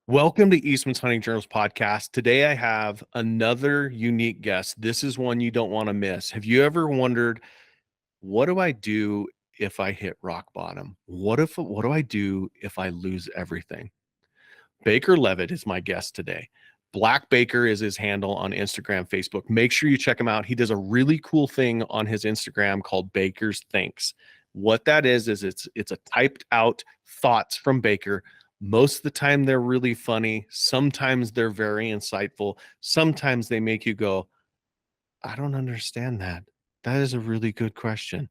Welcome to Eastman's Hunting Journals podcast. Today I have another unique guest. This is one you don't want to miss. Have you ever wondered, what do I do if I hit rock bottom? What do I do if I lose everything? Baker Leavitt is my guest today. Black Baker is his handle on Instagram, Facebook. Make sure you check him out. He does a really cool thing on his Instagram called Baker's Thinks. What that is it's a typed out thoughts from Baker. Most of the time they're really funny. Sometimes they're very insightful. Sometimes they make you go, I don't understand that. That is a really good question.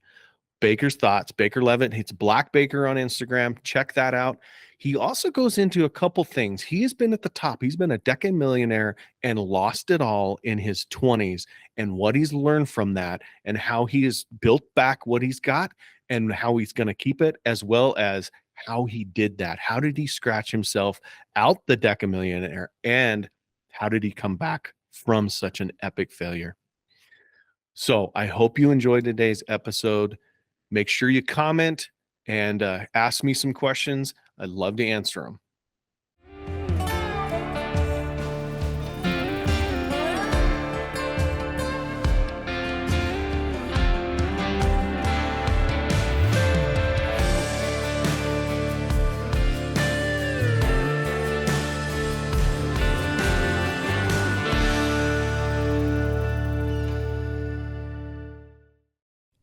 Baker's Thoughts, Baker Leavitt. It's Black Baker on Instagram. Check that out. He also goes into a couple things. He has been at the top. He's been a decade millionaire and lost it all in his 20s, and what he's learned from that and how he has built back what he's got and how he's going to keep it, as well as how he did that. How did he scratch himself out the decade millionaire, and how did he come back from such an epic failure? So I hope you enjoyed today's episode. Make sure you comment and ask me some questions. I'd love to answer them.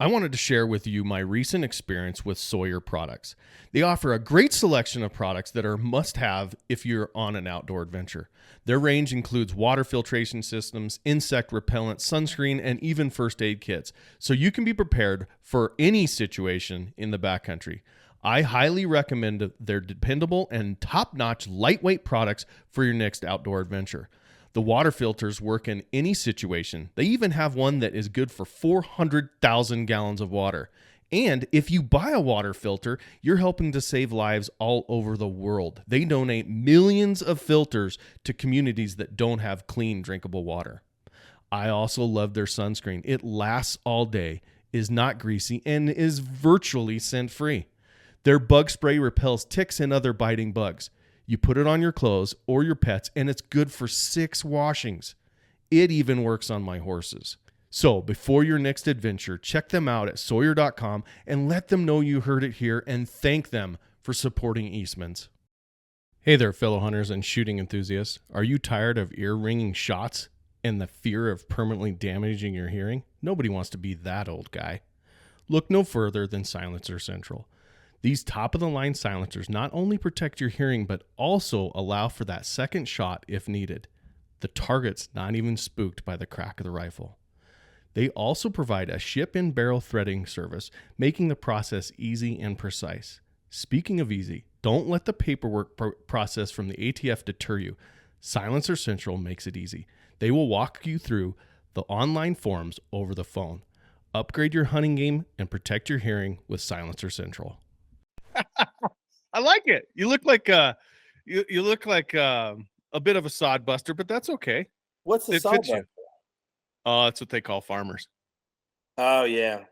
I wanted to share with you my recent experience with Sawyer products. They offer a great selection of products that are must-have if you're on an outdoor adventure. Their range includes water filtration systems, insect repellent, sunscreen, and even first aid kits, so you can be prepared for any situation in the backcountry. I highly recommend their dependable and top-notch lightweight products for your next outdoor adventure. The water filters work in any situation. They even have one that is good for 400,000 gallons of water. And if you buy a water filter, you're helping to save lives all over the world. They donate millions of filters to communities that don't have clean, drinkable water. I also love their sunscreen. It lasts all day, is not greasy, and is virtually scent-free. Their bug spray repels ticks and other biting bugs. You put it on your clothes or your pets, and it's good for 6 washings. It even works on my horses. So before your next adventure, check them out at Sawyer.com and let them know you heard it here, and thank them for supporting Eastmans. Hey there, fellow hunters and shooting enthusiasts. Are you tired of ear-ringing shots and the fear of permanently damaging your hearing? Nobody wants to be that old guy. Look no further than Silencer Central. These top-of-the-line silencers not only protect your hearing, but also allow for that second shot if needed. The target's not even spooked by the crack of the rifle. They also provide a ship-in-barrel threading service, making the process easy and precise. Speaking of easy, don't let the paperwork process from the ATF deter you. Silencer Central makes it easy. They will walk you through the online forms over the phone. Upgrade your hunting game and protect your hearing with Silencer Central. I like it. You look like you look like a bit of a sod buster, but that's okay. What's the sod buster? Oh, that's what they call farmers. Oh yeah,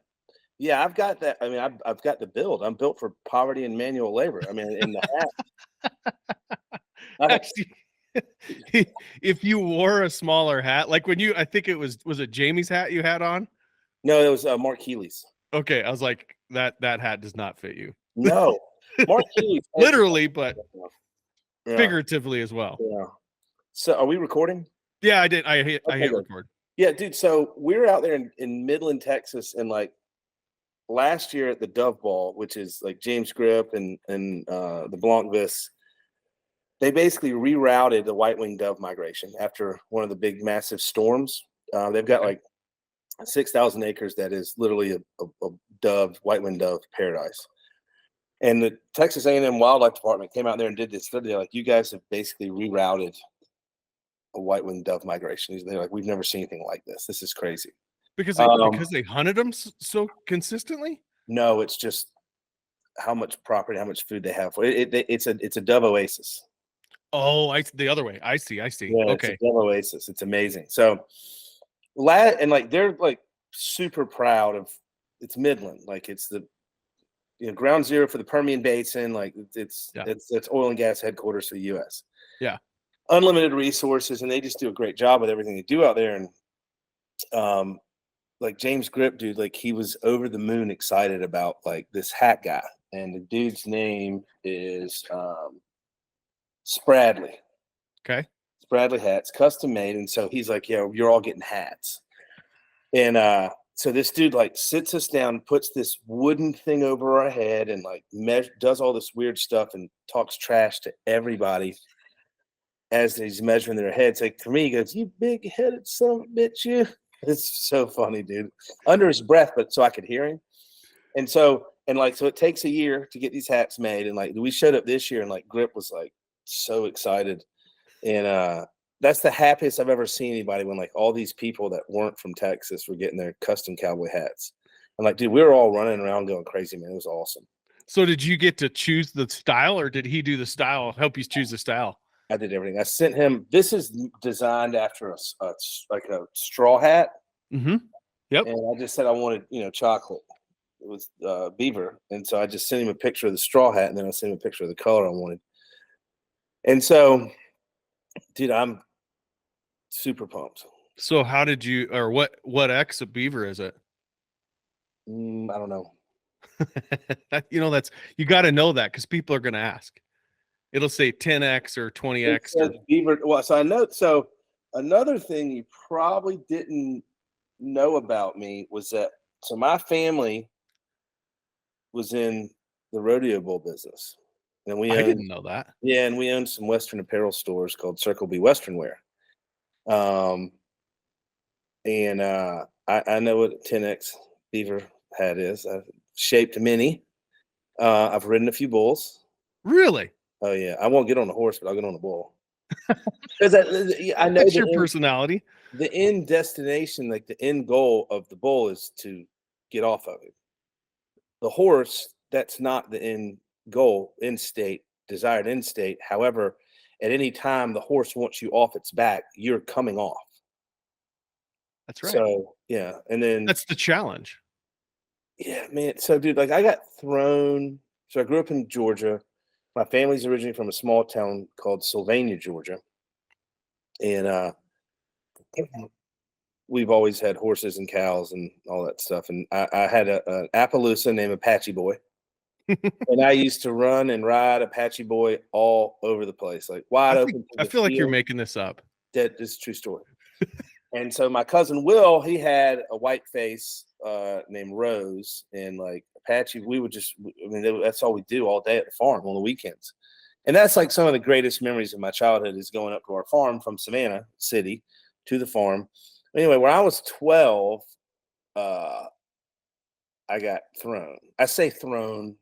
I've got that. I mean, I've got the build. I'm built for poverty and manual labor. I mean, in the hat. Actually, if you wore a smaller hat, like when I think it was it Jamie's hat you had on? No, it was Mark Healy's. Okay, I was like, that hat does not fit you. No, Mark Healy. Literally, but figuratively as well. Yeah. So, are we recording? Yeah, I did. I hit record. Yeah, dude. So we're out there in Midland, Texas, and like last year at the Dove Ball, which is like James Grip and the Blancvis, they basically rerouted the white-winged dove migration after one of the big, massive storms. They've got like 6,000 acres that is literally a dove, white-winged dove paradise. And the Texas A&M Wildlife Department came out there and did this study. They're like, you guys have basically rerouted a white-winged dove migration. They're like, we've never seen anything like this. This is crazy. Because they hunted them so consistently? No, it's just how much property, how much food they have. It's a dove oasis. Oh, the other way. I see. Yeah, okay. It's a dove oasis. It's amazing. So, and like they're like super proud of it's Midland. Like it's the ground zero for the Permian Basin. Like it's oil and gas headquarters for the U.S. Yeah. unlimited resources, and they just do a great job with everything they do out there. And like James Grip, dude, like he was over the moon excited about like this hat guy, and the dude's name is Spradley. Okay. Spradley hats, custom made, and so he's like, "Yeah, you're all getting hats." And so this dude like sits us down, puts this wooden thing over our head, and like does all this weird stuff and talks trash to everybody as he's measuring their heads. Like for me, he goes, "You big headed son of a bitch, you." It's so funny, dude. Under his breath, but so I could hear him. And so it takes a year to get these hats made. And like we showed up this year, and like Grip was like so excited. And that's the happiest I've ever seen anybody, when like all these people that weren't from Texas were getting their custom cowboy hats. And like, dude, we were all running around going crazy, man. It was awesome. So did you get to choose the style, or did he do the style, help you choose the style? I did everything. I sent him. This is designed after a straw hat. Mm-hmm. Yep. And I just said I wanted, chocolate. It was beaver, and so I just sent him a picture of the straw hat, and then I sent him a picture of the color I wanted. And so, dude, I'm super pumped. So how did you, or what X of beaver is it? I don't know. That's, you got to know that because people are going to ask. It'll say 10X or 20X. Beaver. Well, so I know. So another thing you probably didn't know about me was that, so my family was in the rodeo bull business, and I didn't know that. Yeah, and we owned some Western apparel stores called Circle B Western Wear. And I know what a 10X beaver hat is. I've shaped many. I've ridden a few bulls. Really? Oh yeah, I won't get on a horse, but I'll get on a bull. Because I know that's your personality. The end destination, like the end goal of the bull, is to get off of it. The horse, that's not the end goal, end state, desired end state. However, at any time the horse wants you off its back, you're coming off. That's right. So yeah, and then that's the challenge. Yeah, man. So dude, like I got thrown. So I grew up in Georgia. My family's originally from a small town called Sylvania, Georgia. And we've always had horses and cows and all that stuff. And I had an Appaloosa named Apache Boy. And I used to run and ride Apache Boy all over the place, like wide open. I feel like you're making this up. That is a true story. And so my cousin Will, he had a white face named Rose, and like Apache, we would just, that's all we do all day at the farm on the weekends. And that's like some of the greatest memories of my childhood, is going up to our farm from Savannah City to the farm. Anyway, when I was 12, I got thrown. I say thrown.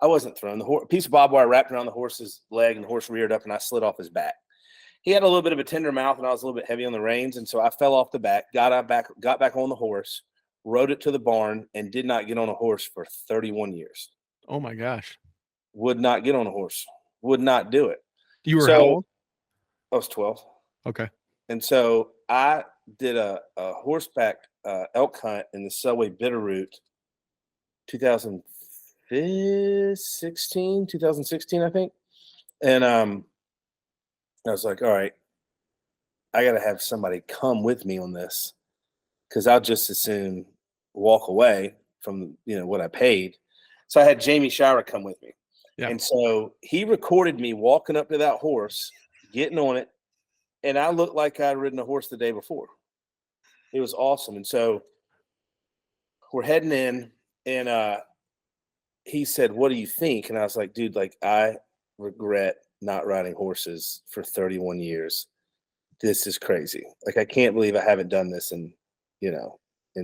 I wasn't thrown. A piece of barbed wire wrapped around the horse's leg, and the horse reared up, and I slid off his back. He had a little bit of a tender mouth, and I was a little bit heavy on the reins, and so I fell off the back, got back on the horse, rode it to the barn, and did not get on a horse for 31 years. Oh my gosh! Would not get on a horse. Would not do it. You were how old? I was 12. Okay. And so I did a horseback elk hunt in the Subway Bitterroot, 2016, I think, and I was like, all right, I got to have somebody come with me on this, because I'll just as soon walk away from, what I paid. So I had Jamie Shira come with me. Yeah. And so he recorded me walking up to that horse, getting on it. And I looked like I'd ridden a horse the day before. It was awesome. And so we're heading in, and he said, what do you think? And I was like, dude, like I regret not riding horses for 31 years. This is crazy. Like, I can't believe I haven't done this in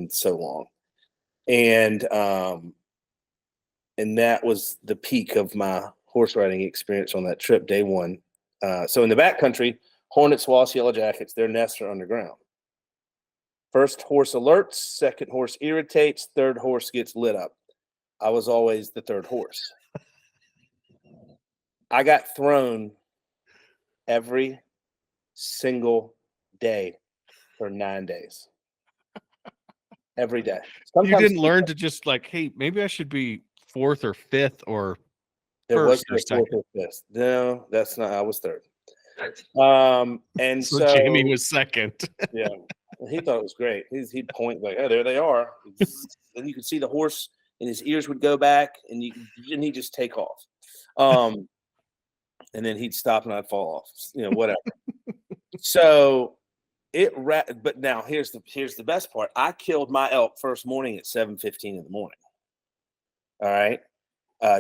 so long. And that was the peak of my horse riding experience on that trip, day one. So in the backcountry, hornets, wasps, yellow jackets, their nests are underground. First horse alerts, second horse irritates, third horse gets lit up. I was always the third horse. I got thrown every single day for 9 days. Every day. Sometimes you didn't learn to just like, hey, maybe I should be fourth or fifth or there first or second. Fourth or fifth. No, that's not. I was third. And So so Jamie was second. yeah, he thought it was great. He'd point like, "Oh, there they are," and you could see the horse, and his ears would go back, and he'd just take off. And then he'd stop, and I'd fall off. Whatever. So but now here's the best part. I killed my elk first morning at 7:15 in the morning. All right.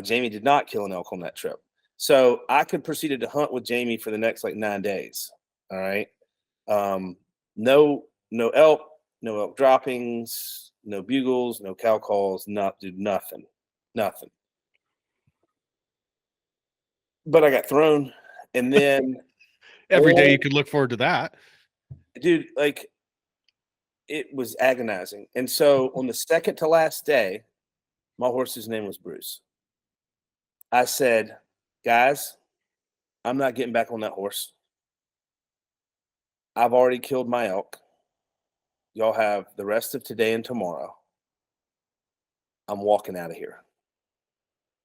Jamie did not kill an elk on that trip. So I proceeded to hunt with Jamie for the next like 9 days. All right. No elk, no elk droppings, no bugles, no cow calls, nothing. But I got thrown. And then Every day you could look forward to that. dude, like it was agonizing. And so on the second to last day, my horse's name was Bruce. I said, guys, I'm not getting back on that horse. I've already killed my elk. Y'all have the rest of today and tomorrow. I'm walking out of here.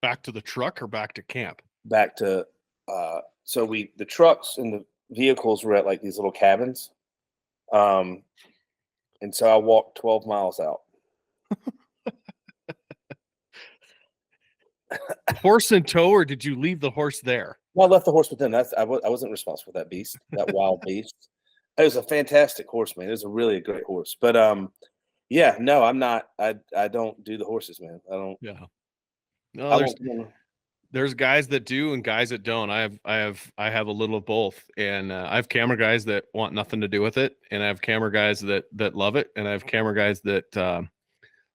Back to the truck or back to camp? Back to the trucks and the vehicles were at like these little cabins. And so I walked 12 miles out. Horse in tow, or did you leave the horse there? Well, I left the horse with them. I wasn't responsible for that beast, that wild beast. It was a fantastic horse, man. It was a great horse. But yeah, no, I'm not. I don't do the horses, man. I don't. Yeah. No, I there's guys that do and guys that don't. I have a little of both, and I have camera guys that want nothing to do with it, and I have camera guys that love it, and I have camera guys that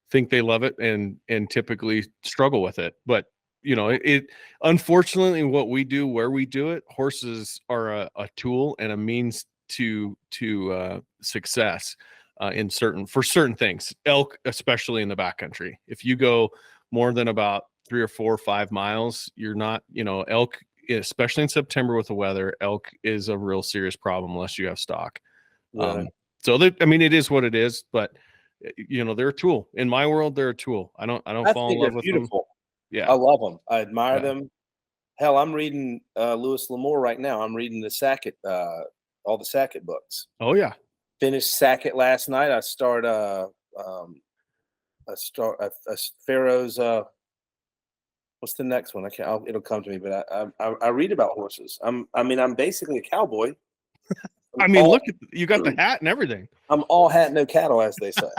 think they love it and typically struggle with it. But it unfortunately what we do, where we do it, horses are a tool and a means to success for certain things. Elk, especially in the backcountry, if you go more than about 3 or 4 or 5 miles, you're not, elk, especially in September with the weather, elk is a real serious problem unless you have stock. Yeah. So that, I mean, it is what it is, but they're a tool. In my world, they're a tool. I don't fall in love with them. Yeah. I love them. I admire them. Hell, I'm reading Louis L'Amour right now. I'm reading the Sackett, all the Sackett books. Oh yeah. Finished Sackett last night. I start Pharaoh's. What's the next one? It'll come to me. But I read about horses. I'm basically a cowboy. Look at you got the hat and everything. I'm all hat, no cattle, as they say.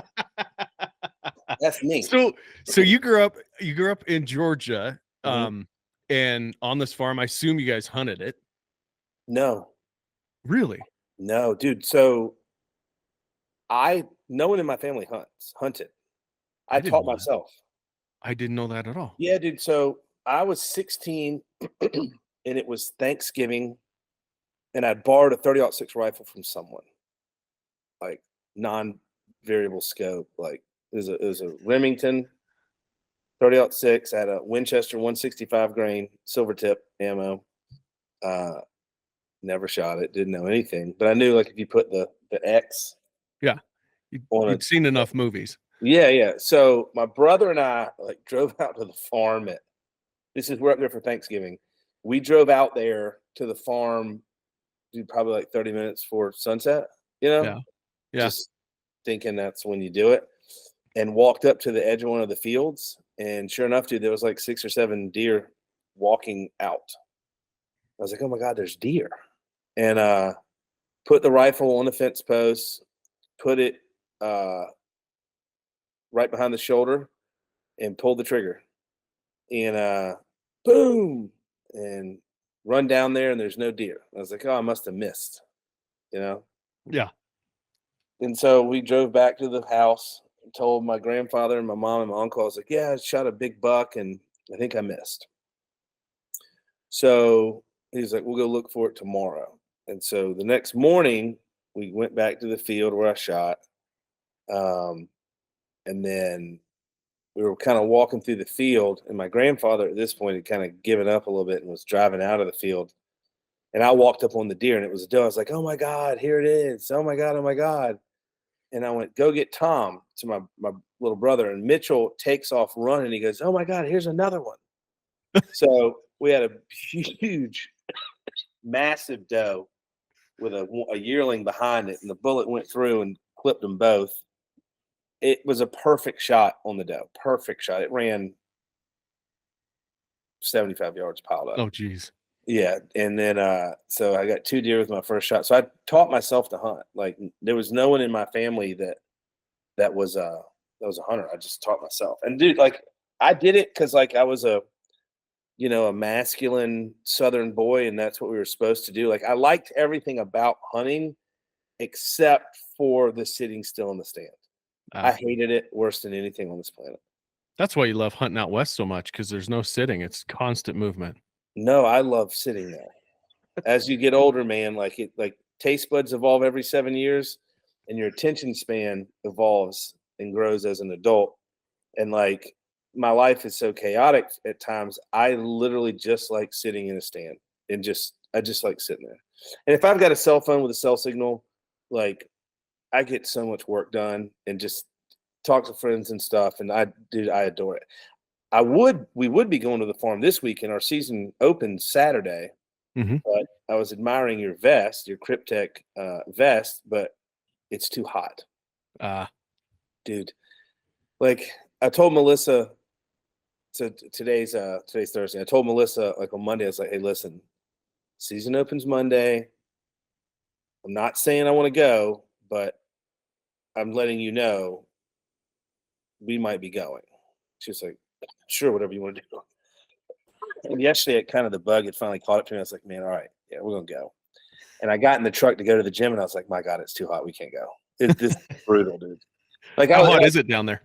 That's me. So you grew up in Georgia, and on this farm, I assume you guys hunted it. No. Really? No, dude. So no one in my family hunted. I taught myself. I didn't know that at all. Yeah, dude. So I was 16 and it was Thanksgiving, and I borrowed a 30-06 rifle from someone, like non-variable scope. Like it was a Remington 30-06. I had a Winchester 165 grain silver tip ammo. Never shot it. Didn't know anything, but I knew like if you put the X. Yeah, you'd seen enough movies. Yeah. So my brother and I like drove out to the farm we're up there for Thanksgiving. We drove out there to the farm, dude, probably like 30 minutes before sunset, Yeah. Just thinking that's when you do it, and walked up to the edge of one of the fields. And sure enough, dude, there was like 6 or 7 deer walking out. I was like, oh my God, there's deer. And put the rifle on the fence post, put it right behind the shoulder, and pulled the trigger. And boom, and run down there, and there's no deer. I was like, oh, I must have missed, Yeah. And so we drove back to the house, told my grandfather and my mom and my uncle. I was like, yeah, I shot a big buck, and I think I missed. So he's like, we'll go look for it tomorrow. And so the next morning, we went back to the field where I shot. And then we were kind of walking through the field, and my grandfather at this point had kind of given up a little bit and was driving out of the field. And I walked up on the deer, and it was a doe. I was like, oh my God, here it is. Oh my God, oh my God. And I went, go get Tom, to my little brother. And Mitchell takes off running. He goes, oh my God, here's another one. So we had a huge massive doe with a yearling behind it, and the bullet went through and clipped them both. It was a perfect shot on the doe. Perfect shot. It ran 75 yards piled up. Oh, geez. Yeah. And then, so I got 2 deer with my first shot. So I taught myself to hunt. Like, there was no one in my family that was a hunter. I just taught myself. And dude, like, I did it because like I was a masculine Southern boy, and that's what we were supposed to do. Like, I liked everything about hunting except for the sitting still in the stand. I hated it worse than anything on this planet. That's why you love hunting out west so much, because there's no sitting. It's constant movement. No, I love sitting there. As you get older, man, like taste buds evolve every 7 years, and your attention span evolves and grows as an adult. And like, my life is so chaotic at times. I literally just like sitting in a stand, and I just like sitting there. And if I've got a cell phone with a cell signal, like, I get so much work done and just talk to friends and stuff. And I adore it. We would be going to the farm this week, and our season opens Saturday. Mm-hmm. But I was admiring your vest, your Cryptek vest, but it's too hot. Dude, like, I told Melissa, so today's Thursday. I told Melissa, like, on Monday, I was like, hey, listen, season opens Monday. I'm not saying I want to go, but I'm letting you know we might be going. She's like, sure, whatever you want to do. And yesterday, the bug had finally caught up to me. I was like, man, all right, yeah, we're going to go. And I got in the truck to go to the gym, and I was like, my God, it's too hot. We can't go. This is brutal, dude. Like, how hot is it down there?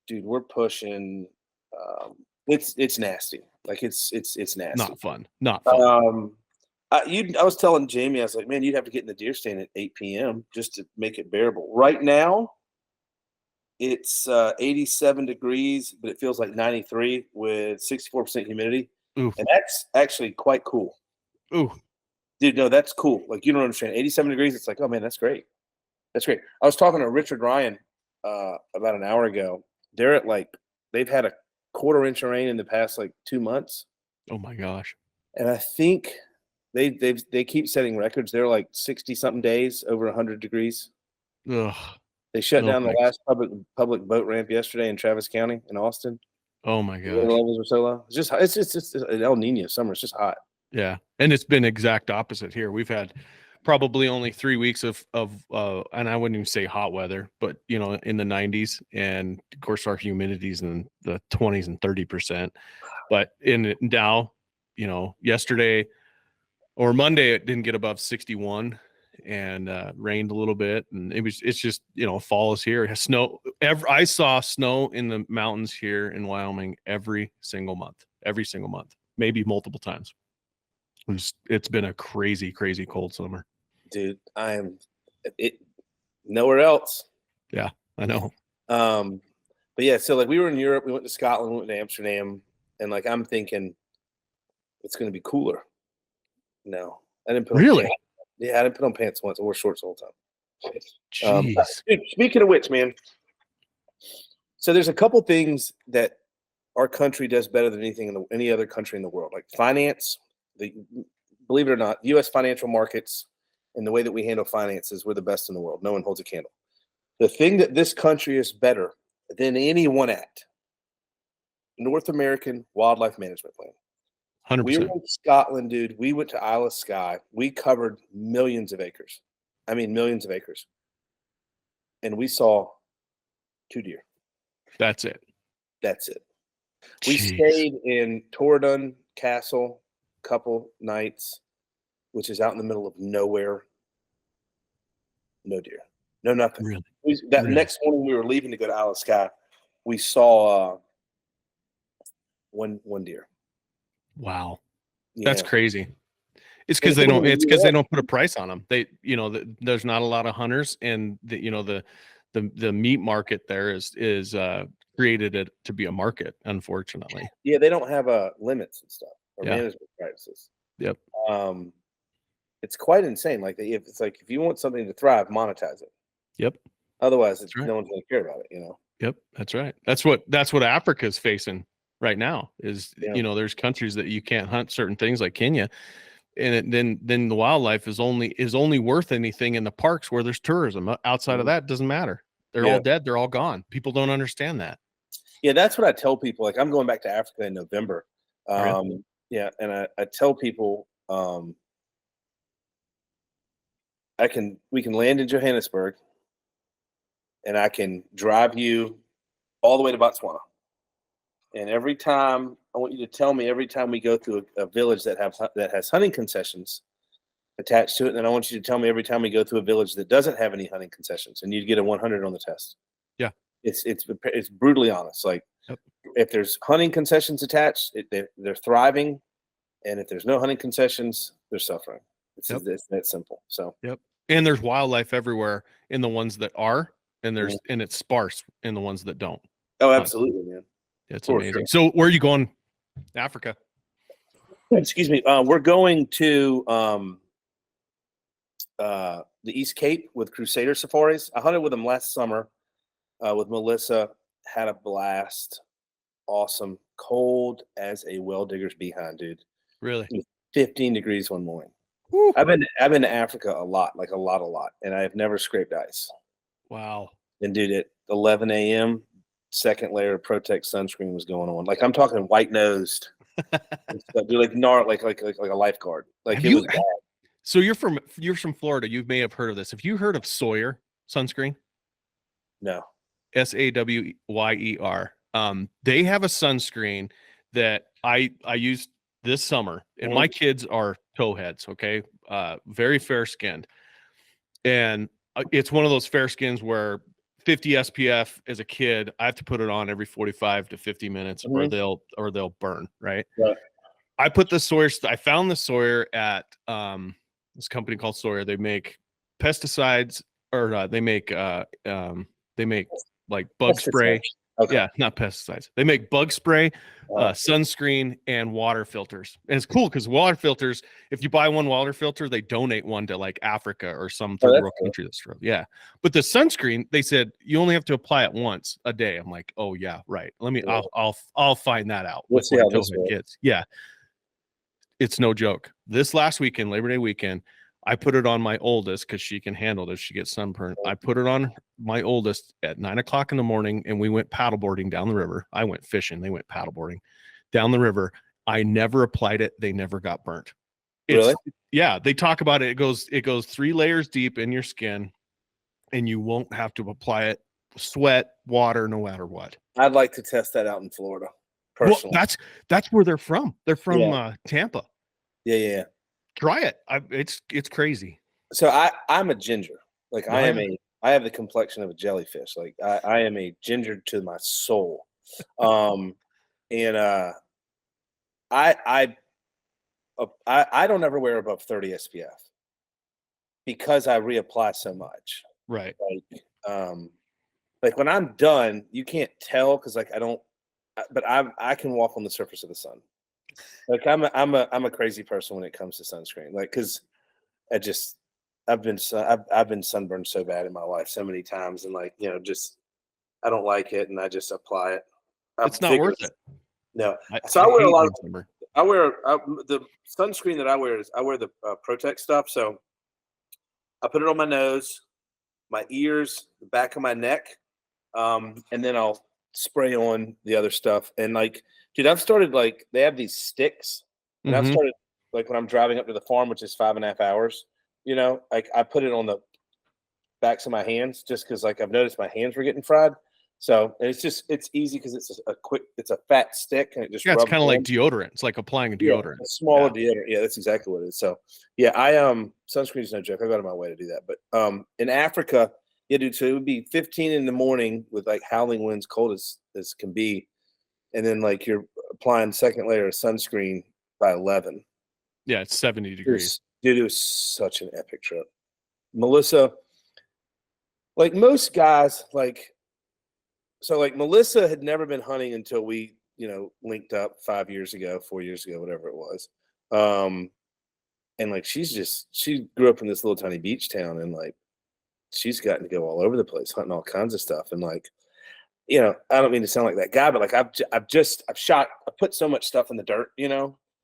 Dude, we're pushing. It's nasty. Like, it's nasty. Not fun. Not fun. I was telling Jamie, I was like, man, you'd have to get in the deer stand at 8 p.m. just to make it bearable. Right now, it's 87 degrees, but it feels like 93 with 64% humidity. Ooh. And that's actually quite cool. Ooh. Dude, no, that's cool. Like, you don't understand. 87 degrees, it's like, oh, man, that's great. That's great. I was talking to Richard Ryan about an hour ago. They're at, like, they've had a 1/4 inch of rain in the past, like, 2 months. Oh, my gosh. And I think they keep setting records. They're like 60-something days over 100 degrees. Ugh. They shut down the last public boat ramp yesterday in Travis County in Austin. Oh my gosh. The levels are so low. It's just an El Nino summer. It's just hot. Yeah. And it's been exact opposite here. We've had probably only 3 weeks of and I wouldn't even say hot weather, but in the 90s, and of course our humidity's in the 20s and 30%. But now, yesterday or Monday, it didn't get above 61 and rained a little bit, and it's just fall is here. It has snow. I saw snow in the mountains here in Wyoming every single month, maybe multiple times. It's been a crazy cold summer, dude. Nowhere else. Yeah, I know. But yeah, so like, we were in Europe, we went to Scotland, we went to Amsterdam, and like, I'm thinking it's going to be cooler. No, I didn't put on really. Pants. Yeah, I didn't put on pants once. I wore shorts all the time. Jeez. Dude, speaking of which, man, so there's a couple things that our country does better than any other country in the world, like finance. Believe it or not, U.S. financial markets and the way that we handle finances, we're the best in the world. No one holds a candle. The thing that this country is better than anyone at, North American Wildlife Management Plan. 100%. We were in Scotland, dude. We went to Isle of Skye. We covered millions of acres. I mean, millions of acres. And we saw 2 deer. That's it. We Jeez. stayed in Torridon Castle a couple nights, which is out in the middle of nowhere. No deer. No nothing. Really? Next morning, we were leaving to go to Isle of Skye. We saw one deer. Wow. Yeah. That's crazy. It's because they don't put a price on them. There's not a lot of hunters, and the meat market there is created it to be a market, unfortunately. Yeah, they don't have limits and stuff or management practices. Yep. It's quite insane. Like, if you want something to thrive, monetize it. Yep. Otherwise, no one's going to care about it. Yep, that's right. That's what Africa's facing right now. Is there's countries that you can't hunt certain things, like Kenya, And then the wildlife is only worth anything in the parks where there's tourism. Outside of that, it doesn't matter. They're all dead. They're all gone. People don't understand that. Yeah, that's what I tell people. Like, I'm going back to Africa in November. Really? Yeah, and I tell people we can land in Johannesburg, and I can drive you all the way to Botswana. And every time I want you to tell me every time we go through a village that has hunting concessions attached to it, and then I want you to tell me every time we go through a village that doesn't have any hunting concessions, and you'd get a 100 on the test. Yeah, it's brutally honest. Like, if there's hunting concessions attached, they're thriving, and if there's no hunting concessions, they're suffering. It's that simple. So and there's wildlife everywhere in the ones that are, and and it's sparse in the ones that don't. Oh, absolutely, man. It's amazing. Sure. So where are you going? Africa. Excuse me. We're going to the East Cape with Crusader Safaris. I hunted with them last summer with Melissa. Had a blast. Awesome. Cold as a well digger's behind, dude. Really? 15 degrees one morning. Woo. I've been to Africa a lot, and I have never scraped ice. Wow. And dude, at 11 a.m., second layer of Protect sunscreen was going on. Like, I'm talking white nosed. Dude, like a lifeguard. Like, it was bad. So you're from Florida. You may have heard of this. Have you heard of Sawyer sunscreen? No. Sawyer. They have a sunscreen that I used this summer, and my kids are towheads. Okay, very fair skinned, and it's one of those fair skins where 50 SPF as a kid, I have to put it on every 45 to 50 minutes, or they'll burn. Right. I put the Sawyer. I found the Sawyer at this company called Sawyer. They make pesticides, or they make like bug spray. Okay. Yeah, not pesticides. They make bug spray, sunscreen, and water filters. And it's cool because water filters, if you buy one water filter, they donate one to like Africa or some third world country that's true. Yeah. But the sunscreen, they said you only have to apply it once a day. I'm like, oh yeah, right. I'll find that out. We'll see how this gets. Yeah. It's no joke. This last weekend, Labor Day weekend, I put it on my oldest because she can handle it if she gets sunburned. I put it on my oldest at 9 o'clock in the morning, and we went paddleboarding down the river. I went fishing. They went paddleboarding down the river. I never applied it. They never got burnt. Really? Yeah. They talk about it. It goes 3 layers deep in your skin, and you won't have to apply it, sweat, water, no matter what. I'd like to test that out in Florida. Personally. Well, that's where they're from. They're from Tampa. Yeah. Try it. It's crazy. So I'm a ginger. Like, I have the complexion of a jellyfish. Like, I am a ginger to my soul. I don't ever wear above 30 SPF because I reapply so much. Right. Like when I'm done, you can't tell because like but I can walk on the surface of the sun. Like I'm a crazy person when it comes to sunscreen. Like, because I've been sunburned so bad in my life so many times, and like, just I don't like it, and I just apply it. It's not worth it. No. So I wear a lot of. The sunscreen that I wear the Protect stuff. So I put it on my nose, my ears, the back of my neck, and then I'll spray on the other stuff. And like, dude, I've started like they have these sticks, and I've started like when I'm driving up to the farm, which is 5.5 hours. Like I put it on the backs of my hands just because like I've noticed my hands were getting fried. So it's easy because it's a fat stick, and it just it's kind of like deodorant. It's like applying a deodorant. A smaller deodorant. Yeah, that's exactly what it is. So yeah, sunscreen is no joke. I go out of my way to do that. But in Africa, yeah, dude. So it would be 15 in the morning with like howling winds, cold as can be, and then like you're applying second layer of sunscreen by 11. Yeah, it's 70 degrees. Dude, it was such an epic trip. Melissa, like most guys, So Melissa had never been hunting until we, linked up 4 years ago, whatever it was. And like, she grew up in this little tiny beach town, and like, she's gotten to go all over the place hunting all kinds of stuff. And like, I don't mean to sound like that guy, but like, I put so much stuff in the dirt,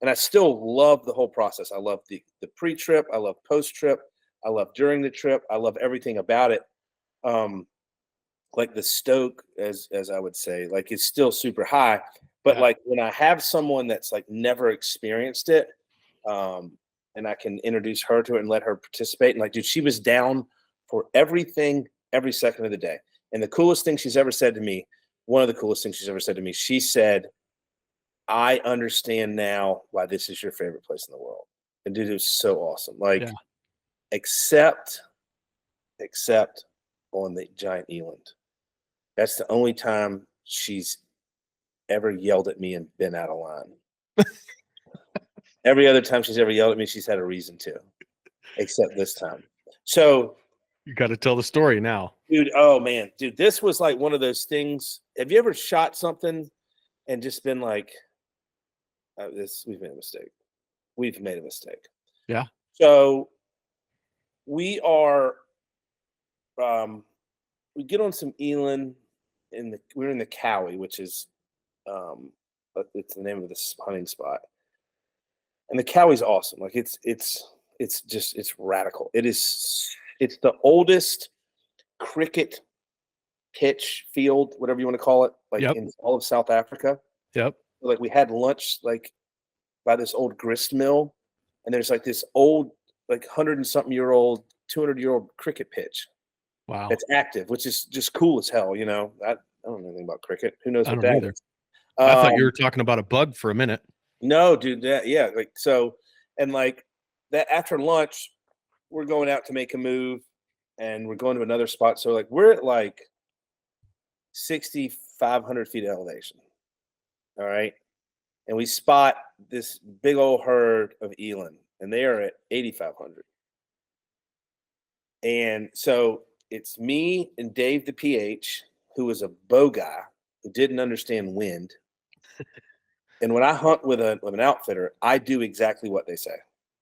And I still love the whole process. I love the pre-trip. I love post-trip. I love during the trip. I love everything about it. Like the stoke, as I would say, like it's still super high. But like when I have someone that's like never experienced it, and I can introduce her to it and let her participate. And like, dude, she was down for everything, every second of the day. And the coolest thing she's ever said to me, one of the coolest things she's ever said to me, she said, I understand now why this is your favorite place in the world. And dude, it was so awesome. Like, except on the giant eland. That's the only time she's ever yelled at me and been out of line. Every other time she's ever yelled at me, she's had a reason to, except this time. So you got to tell the story now, dude. Oh man, dude, this was like one of those things. Have you ever shot something and just been like, we've made a mistake. We've made a mistake. Yeah. So we are, we get on some eland we're in the Cowie, which is, it's the name of this hunting spot. And the Cowie's awesome. Like it's radical. It's the oldest cricket pitch field, whatever you want to call it, like in all of South Africa. Yep. Like we had lunch like by this old grist mill, and there's like this old, like 100 and something year old, 200-year-old cricket pitch. Wow. It's active, which is just cool as hell. You know, I don't know anything about cricket. Who knows I what don't that either. is? I thought you were talking about a bug for a minute. No, dude. Yeah. Like so, and like that after lunch, we're going out to make a move, and we're going to another spot. So like we're at like 6,500 feet elevation. All right. And we spot this big old herd of eland, and they are at 8,500. And so it's me and Dave the PH, who was a bow guy who didn't understand wind. And when I hunt with an outfitter, I do exactly what they say.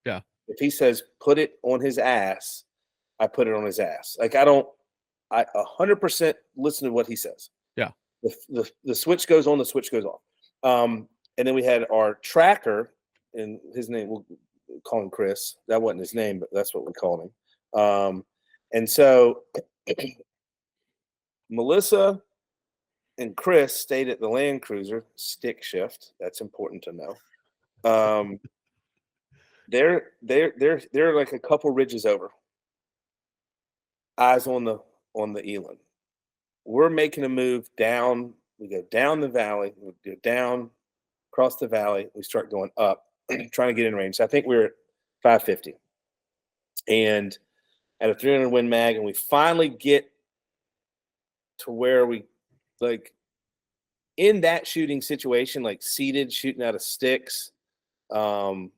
Yeah. If he says put it on his ass, I put it on his ass. Like I 100% listen to what he says. Yeah. The switch goes on, the switch goes off. And then we had our tracker, and his name, we'll call him Chris. That wasn't his name, but that's what we called him. And so Melissa and Chris stayed at the Land Cruiser stick shift. That's important to know. They're like a couple ridges over. Eyes on the eland. We're making a move down. We go down the valley. We go down, across the valley. We start going up, trying to get in range. So I think we're at 550. And at a 300 Win Mag, and we finally get to where we, like, in that shooting situation, like seated, shooting out of sticks, like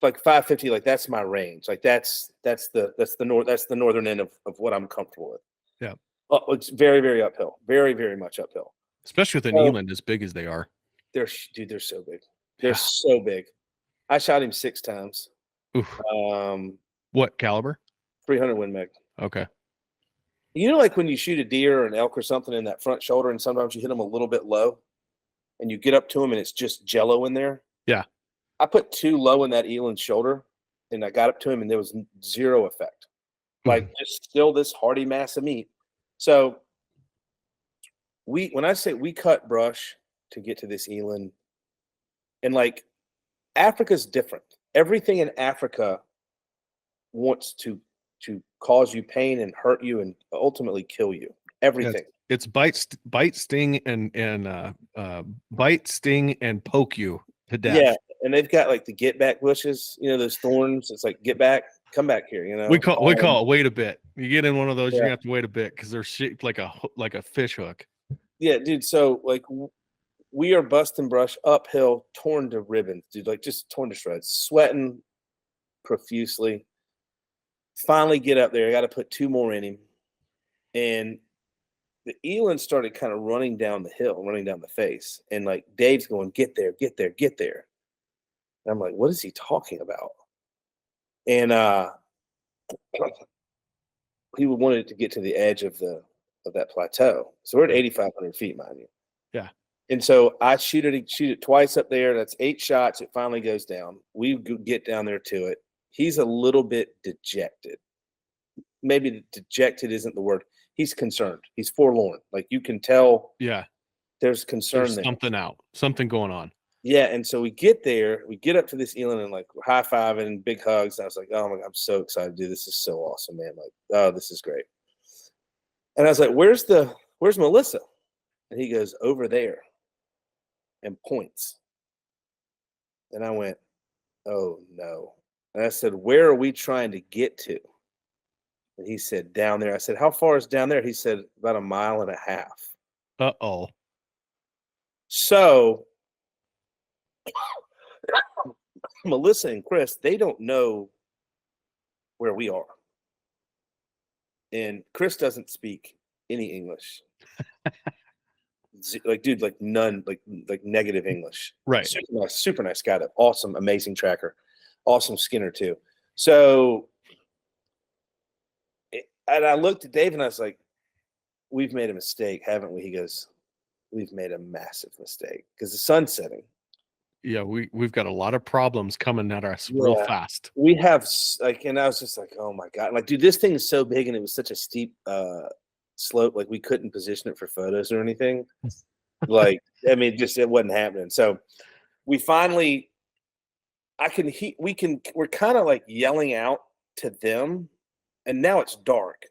550, like that's my range. Like that's the northern end of what I'm comfortable with. Yeah. Oh, it's very, very uphill. Very, very much uphill. Especially with an eland as big as they are. They're so big. They're so big. I shot him 6 times. Oof. What caliber? 300 Win Mag. Okay. You know, like when you shoot a deer or an elk or something in that front shoulder, and sometimes you hit them a little bit low, and you get up to them and it's just jello in there. Yeah. I put 2 low in that eland's shoulder, and I got up to him, and there was zero effect. Like just still this hearty mass of meat. So when I say we cut brush to get to this eland, and like Africa's different. Everything in Africa wants to cause you pain and hurt you and ultimately kill you. Everything. It's bite, sting, and bite, sting, and poke you to death. Yeah, and they've got like the get back bushes. You know those thorns. It's like get back, come back here. You know. We call it wait a bit. You get in one of those, you're gonna have to wait a bit because they're shaped like a fish hook. Yeah, dude. So like we are busting brush uphill, torn to ribbons, dude. Like just torn to shreds, sweating profusely. Finally get up there. I got to put 2 more in him. And the eland started kind of running down the hill, running down the face. And like Dave's going, get there, get there, get there. And I'm like, what is he talking about? And he wanted to get to the edge of that plateau. So we're at 8,500 feet, mind you. Yeah. And so I shoot it twice up there. That's 8 shots. It finally goes down. We get down there to it. He's a little bit dejected. Maybe dejected isn't the word. He's concerned. He's forlorn. Like you can tell. Yeah. There's concern There's there. Something going on. Yeah, and so we get there. We get up to this eland and like we're high-fiving and big hugs. And I was like, oh my God, I'm so excited, dude. This is so awesome, man. Like, oh, this is great. And I was like, where's Melissa? And he goes, over there, and points. And I went, oh no. And I said, where are we trying to get to? And he said, down there. I said, how far is down there? He said, about 1.5 miles. Uh-oh. So Melissa and Chris, they don't know where we are. And Chris doesn't speak any English. Like, dude, like none, like negative English. Right. Super nice guy. Awesome, amazing tracker. Awesome skinner too. So, and I looked at Dave and I was like, we've made a mistake, haven't we? He goes, we've made a massive mistake because the sun's setting. Yeah, we've got a lot of problems coming at us real fast. We have like, and I was just like, oh my God. Like, dude, this thing is so big and it was such a steep slope. Like we couldn't position it for photos or anything. Like, I mean, it wasn't happening. So we finally, we're kind of like yelling out to them and now it's dark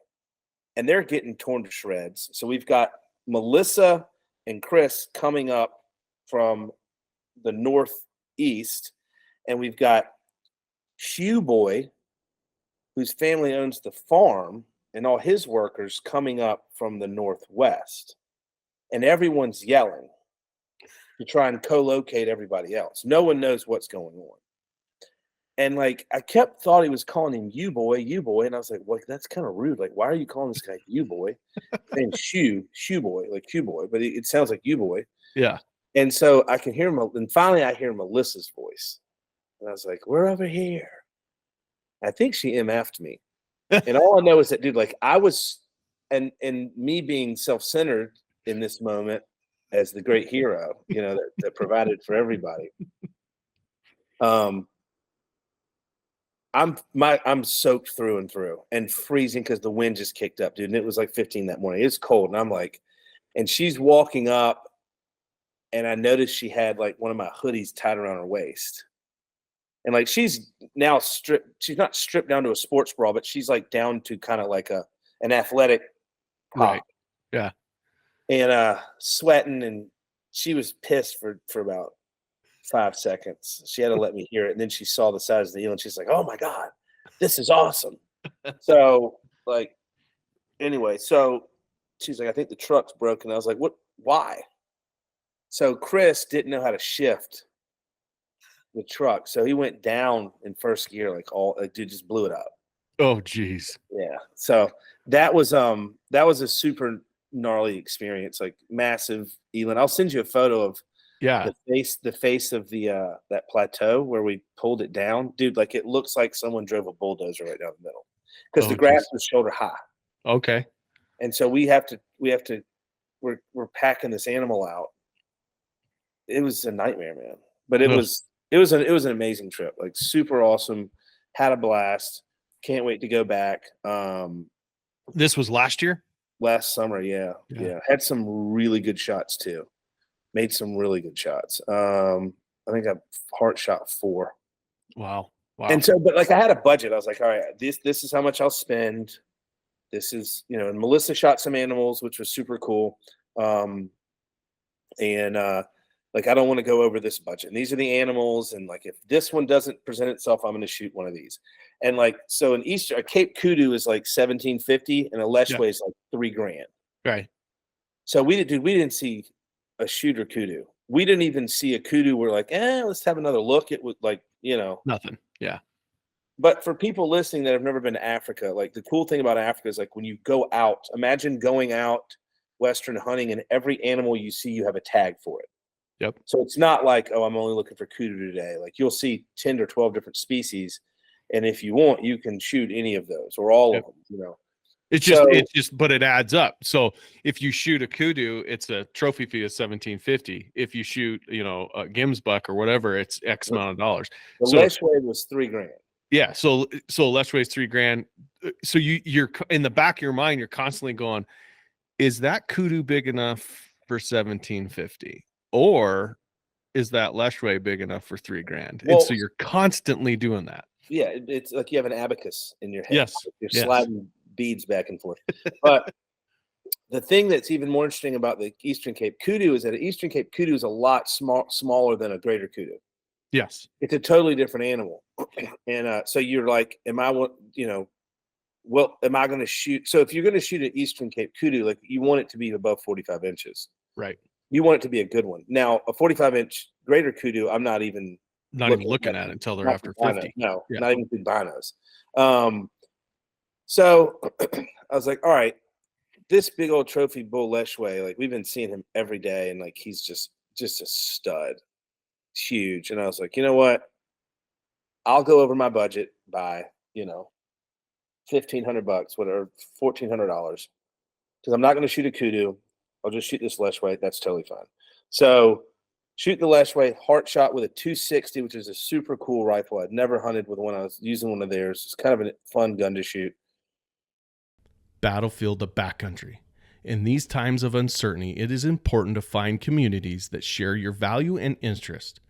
and they're getting torn to shreds. So we've got Melissa and Chris coming up from the northeast, and we've got Hugh Boy, whose family owns the farm, and all his workers coming up from the northwest. And everyone's yelling to try and co-locate everybody else. No one knows what's going on. And like I thought he was calling him you boy, and I was like, well, that's kind of rude. Like, why are you calling this guy you boy? His name's Hugh Boy, like Hugh Boy, but it sounds like you boy. Yeah. And so I can hear him, and finally I hear Melissa's voice. And I was like, we're over here. I think she MF'd me. And all I know is that, dude, like I was, and me being self-centered in this moment as the great hero, you know, that provided for everybody. I'm soaked through and through and freezing because the wind just kicked up, dude. And it was like 15 that morning. It's cold. And I'm like, and she's walking up. And I noticed she had like one of my hoodies tied around her waist. And like she's now stripped, she's not stripped down to a sports bra, but she's like down to kind of like an athletic top. Right. Yeah. And sweating, and she was pissed for about 5 seconds. She had to let me hear it. And then she saw the size of the eel and she's like, oh my God, this is awesome. So like anyway, so she's like, I think the truck's broken. I was like, what, why? So Chris didn't know how to shift the truck, so he went down in first gear, dude just blew it up. Oh, geez. Yeah. So that was a super gnarly experience, like massive eland. I'll send you a photo of the face of the that plateau where we pulled it down, dude. Like it looks like someone drove a bulldozer right down the middle because the grass was shoulder high. Okay. And so we're packing this animal out. It was a nightmare, man. But it was an amazing trip. Like super awesome. Had a blast. Can't wait to go back. This was last year? Last summer, yeah. Had some really good shots too. Made some really good shots. I think I heart shot 4. Wow. And so, but like I had a budget. I was like, all right, this is how much I'll spend. This is, and Melissa shot some animals, which was super cool. Like, I don't want to go over this budget. And these are the animals. And like, if this one doesn't present itself, I'm going to shoot one of these. And like, so a Cape Kudu is like $1,750 and a Leshway is like $3,000. Right. So we didn't see a shooter kudu. We didn't even see a kudu. We're like, let's have another look. It was like, nothing. Yeah. But for people listening that have never been to Africa, like the cool thing about Africa is like when you go out, imagine going out Western hunting and every animal you see, you have a tag for it. Yep. So it's not like, oh, I'm only looking for kudu today. Like you'll see 10 or 12 different species. And if you want, you can shoot any of those or all of them, But it adds up. So if you shoot a kudu, it's a trophy fee of $1,750. If you shoot, a Gims buck or whatever, it's X amount of dollars. The Leshway was $3,000. Yeah. So Leshway's $3,000. So you're in the back of your mind, you're constantly going, is that kudu big enough for $1,750? Or is that Leshway big enough for $3,000? Well, and so you're constantly doing that. Yeah, it's like you have an abacus in your head. Yes. You're sliding beads back and forth. But the thing that's even more interesting about the Eastern Cape kudu is that an Eastern Cape kudu is a lot smaller than a greater kudu. Yes. It's a totally different animal. And so you're like, am I going to shoot? So if you're going to shoot an Eastern Cape kudu, like you want it to be above 45 inches. Right. You want it to be a good one. Now, a 45-inch greater kudu, I'm not even looking at it until they're after 50. No, not even through binos. So I was like, all right, this big old trophy bull Leshway, like we've been seeing him every day, and like he's just a stud. It's huge. And I was like, you know what? I'll go over my budget by, $1,500, whatever, $1,400. Because I'm not going to shoot a kudu. I'll just shoot this Leshway. That's totally fine. So shoot the Leshway, heart shot with a 260, which is a super cool rifle. I'd never hunted with one. I was using one of theirs. It's kind of a fun gun to shoot. Battlefield to backcountry. In these times of uncertainty, it is important to find communities that share your value and interest.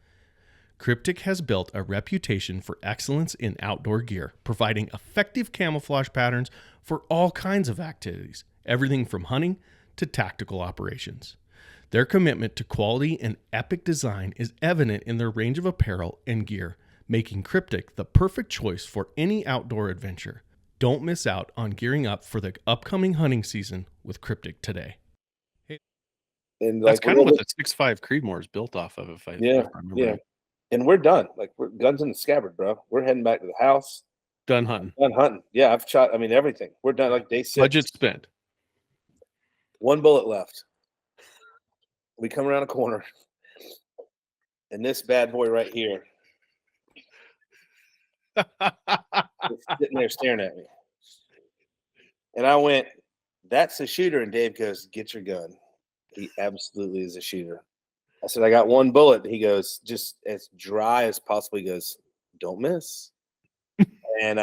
Cryptic has built a reputation for excellence in outdoor gear, providing effective camouflage patterns for all kinds of activities, everything from hunting to tactical operations. Their commitment to quality and epic design is evident in their range of apparel and gear, making Cryptic the perfect choice for any outdoor adventure. Don't miss out on gearing up for the upcoming hunting season with Cryptic today. And that's kind of what the 6.5 Creedmoor is built off of, if I remember. Yeah. And we're done. Like we're guns in the scabbard, bro. We're heading back to the house. Done hunting. Yeah, I've shot. I mean, everything. We're done. Like day 6. Budget spent. 1 bullet left. We come around a corner, and this bad boy right here is sitting there staring at me. And I went, "That's a shooter." And Dave goes, "Get your gun." He absolutely is a shooter. I said, "I got 1 bullet." He goes, just as dry as possible. He goes, "Don't miss." And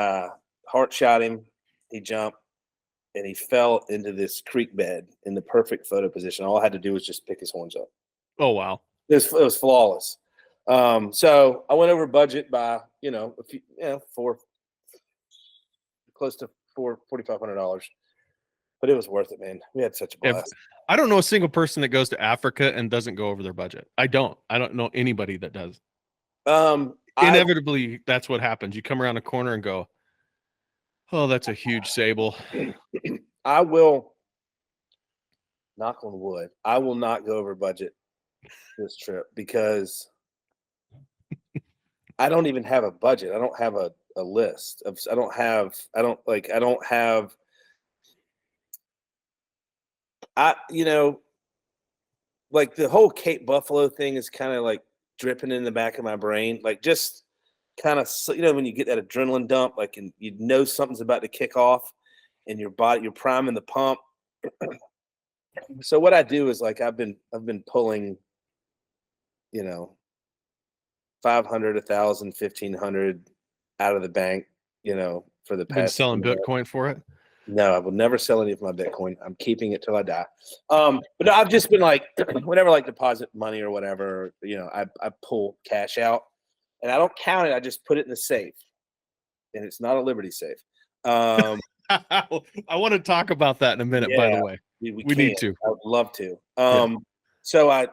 heart shot him. He jumped, and he fell into this creek bed in the perfect photo position. All I had to do was just pick his horns up. Oh, wow. It was flawless. So I went over budget by, a few, close to $4,500. But it was worth it, man. We had such a blast. I don't know a single person that goes to Africa and doesn't go over their budget. I don't know anybody that does. Inevitably, that's what happens. You come around a corner and go, "Oh, that's a huge sable." I will, knock on wood, I will not go over budget this trip because I don't even have a budget. I don't have a list of. Like the whole Cape Buffalo thing is kind of like dripping in the back of my brain. Like just kind of, when you get that adrenaline dump, like, and something's about to kick off and you're priming the pump. So what I do is like, I've been pulling, 500, 1,000, 1,500 out of the bank, for the past. Been selling Bitcoin for it? No, I will never sell any of my Bitcoin. I'm keeping it till I die. But no, I've just been like, whenever like deposit money or whatever, I pull cash out and I don't count it. I just put it in the safe, and it's not a Liberty safe. I want to talk about that in a minute. By the way, we need to. I would love to. So I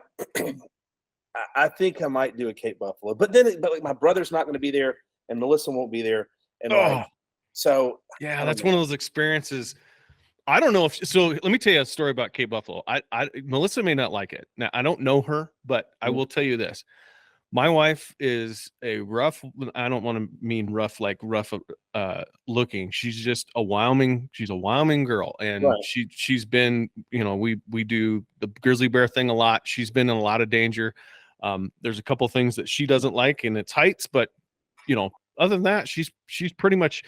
think I might do a Cape Buffalo, but like my brother's not going to be there, and Melissa won't be there, and so yeah, that's one of those experiences. I don't know so let me tell you a story about Cape Buffalo. Melissa may not like it. Now, I don't know her, but I will tell you this. My wife is a rough, I don't want to mean rough, like rough looking. She's just a Wyoming girl. And right. she's been, we do the grizzly bear thing a lot. She's been in a lot of danger. There's a couple things that she doesn't like, and it's heights, but other than that, she's pretty much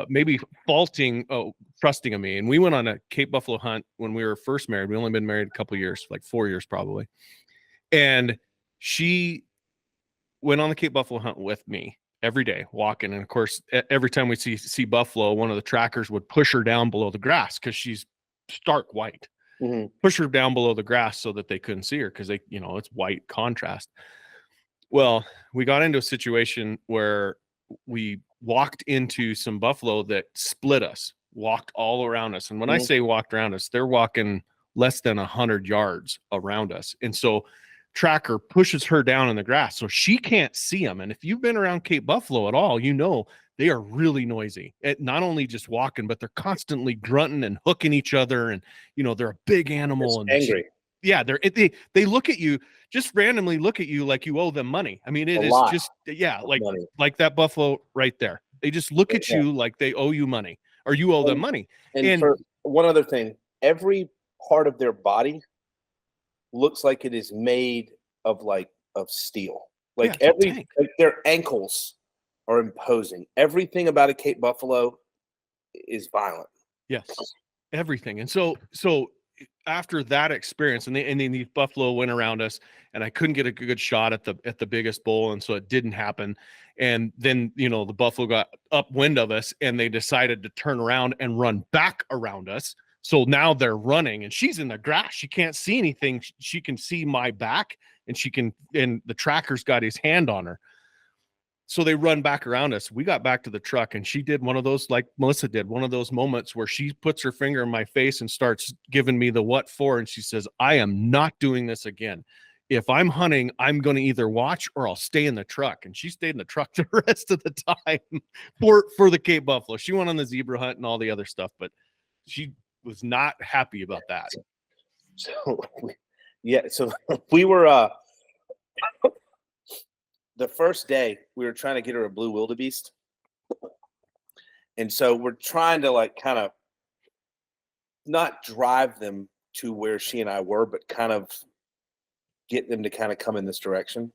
maybe trusting of me. And we went on a Cape Buffalo hunt when we were first married. We only been married a couple of years, like 4 years probably. And she went on the Cape Buffalo hunt with me every day walking. And of course, every time we see buffalo, one of the trackers would push her down below the grass because she's stark white. Mm-hmm. Push her down below the grass so that they couldn't see her because it's white contrast. Well, we got into a situation where we walked into some buffalo that split us, walked all around us. And when I say walked around us, they're walking less than 100 yards around us. And so tracker pushes her down in the grass so she can't see them. And if you've been around Cape Buffalo at all, they are really noisy. Not only just walking, but they're constantly grunting and hooking each other. And, they're a big animal. And angry. They look at you, just randomly look at you like you owe them money. I mean, it is just, like that buffalo right there. They just look at you like they owe you money or you owe them money. And for one other thing, every part of their body looks like it is made of steel. Like their ankles are imposing. Everything about a Cape Buffalo is violent. Yes, everything. And so after that experience, and then these buffalo went around us, and I couldn't get a good shot at the biggest bull, and so it didn't happen. And then the buffalo got upwind of us, and they decided to turn around and run back around us. So now they're running, and she's in the grass. She can't see anything. She can see my back, and the tracker's got his hand on her. So they run back around us. We got back to the truck, and she did one of those, like Melissa did, one of those moments where she puts her finger in my face and starts giving me the what for. And she says, I am not doing this again. If I'm hunting, I'm going to either watch or I'll stay in the truck. And she stayed in the truck the rest of the time for the Cape Buffalo. She went on the zebra hunt and all the other stuff, but she was not happy about that. So we were, the first day we were trying to get her a blue wildebeest. And so we're trying to kind of not drive them to where she and I were, but kind of get them to kind of come in this direction.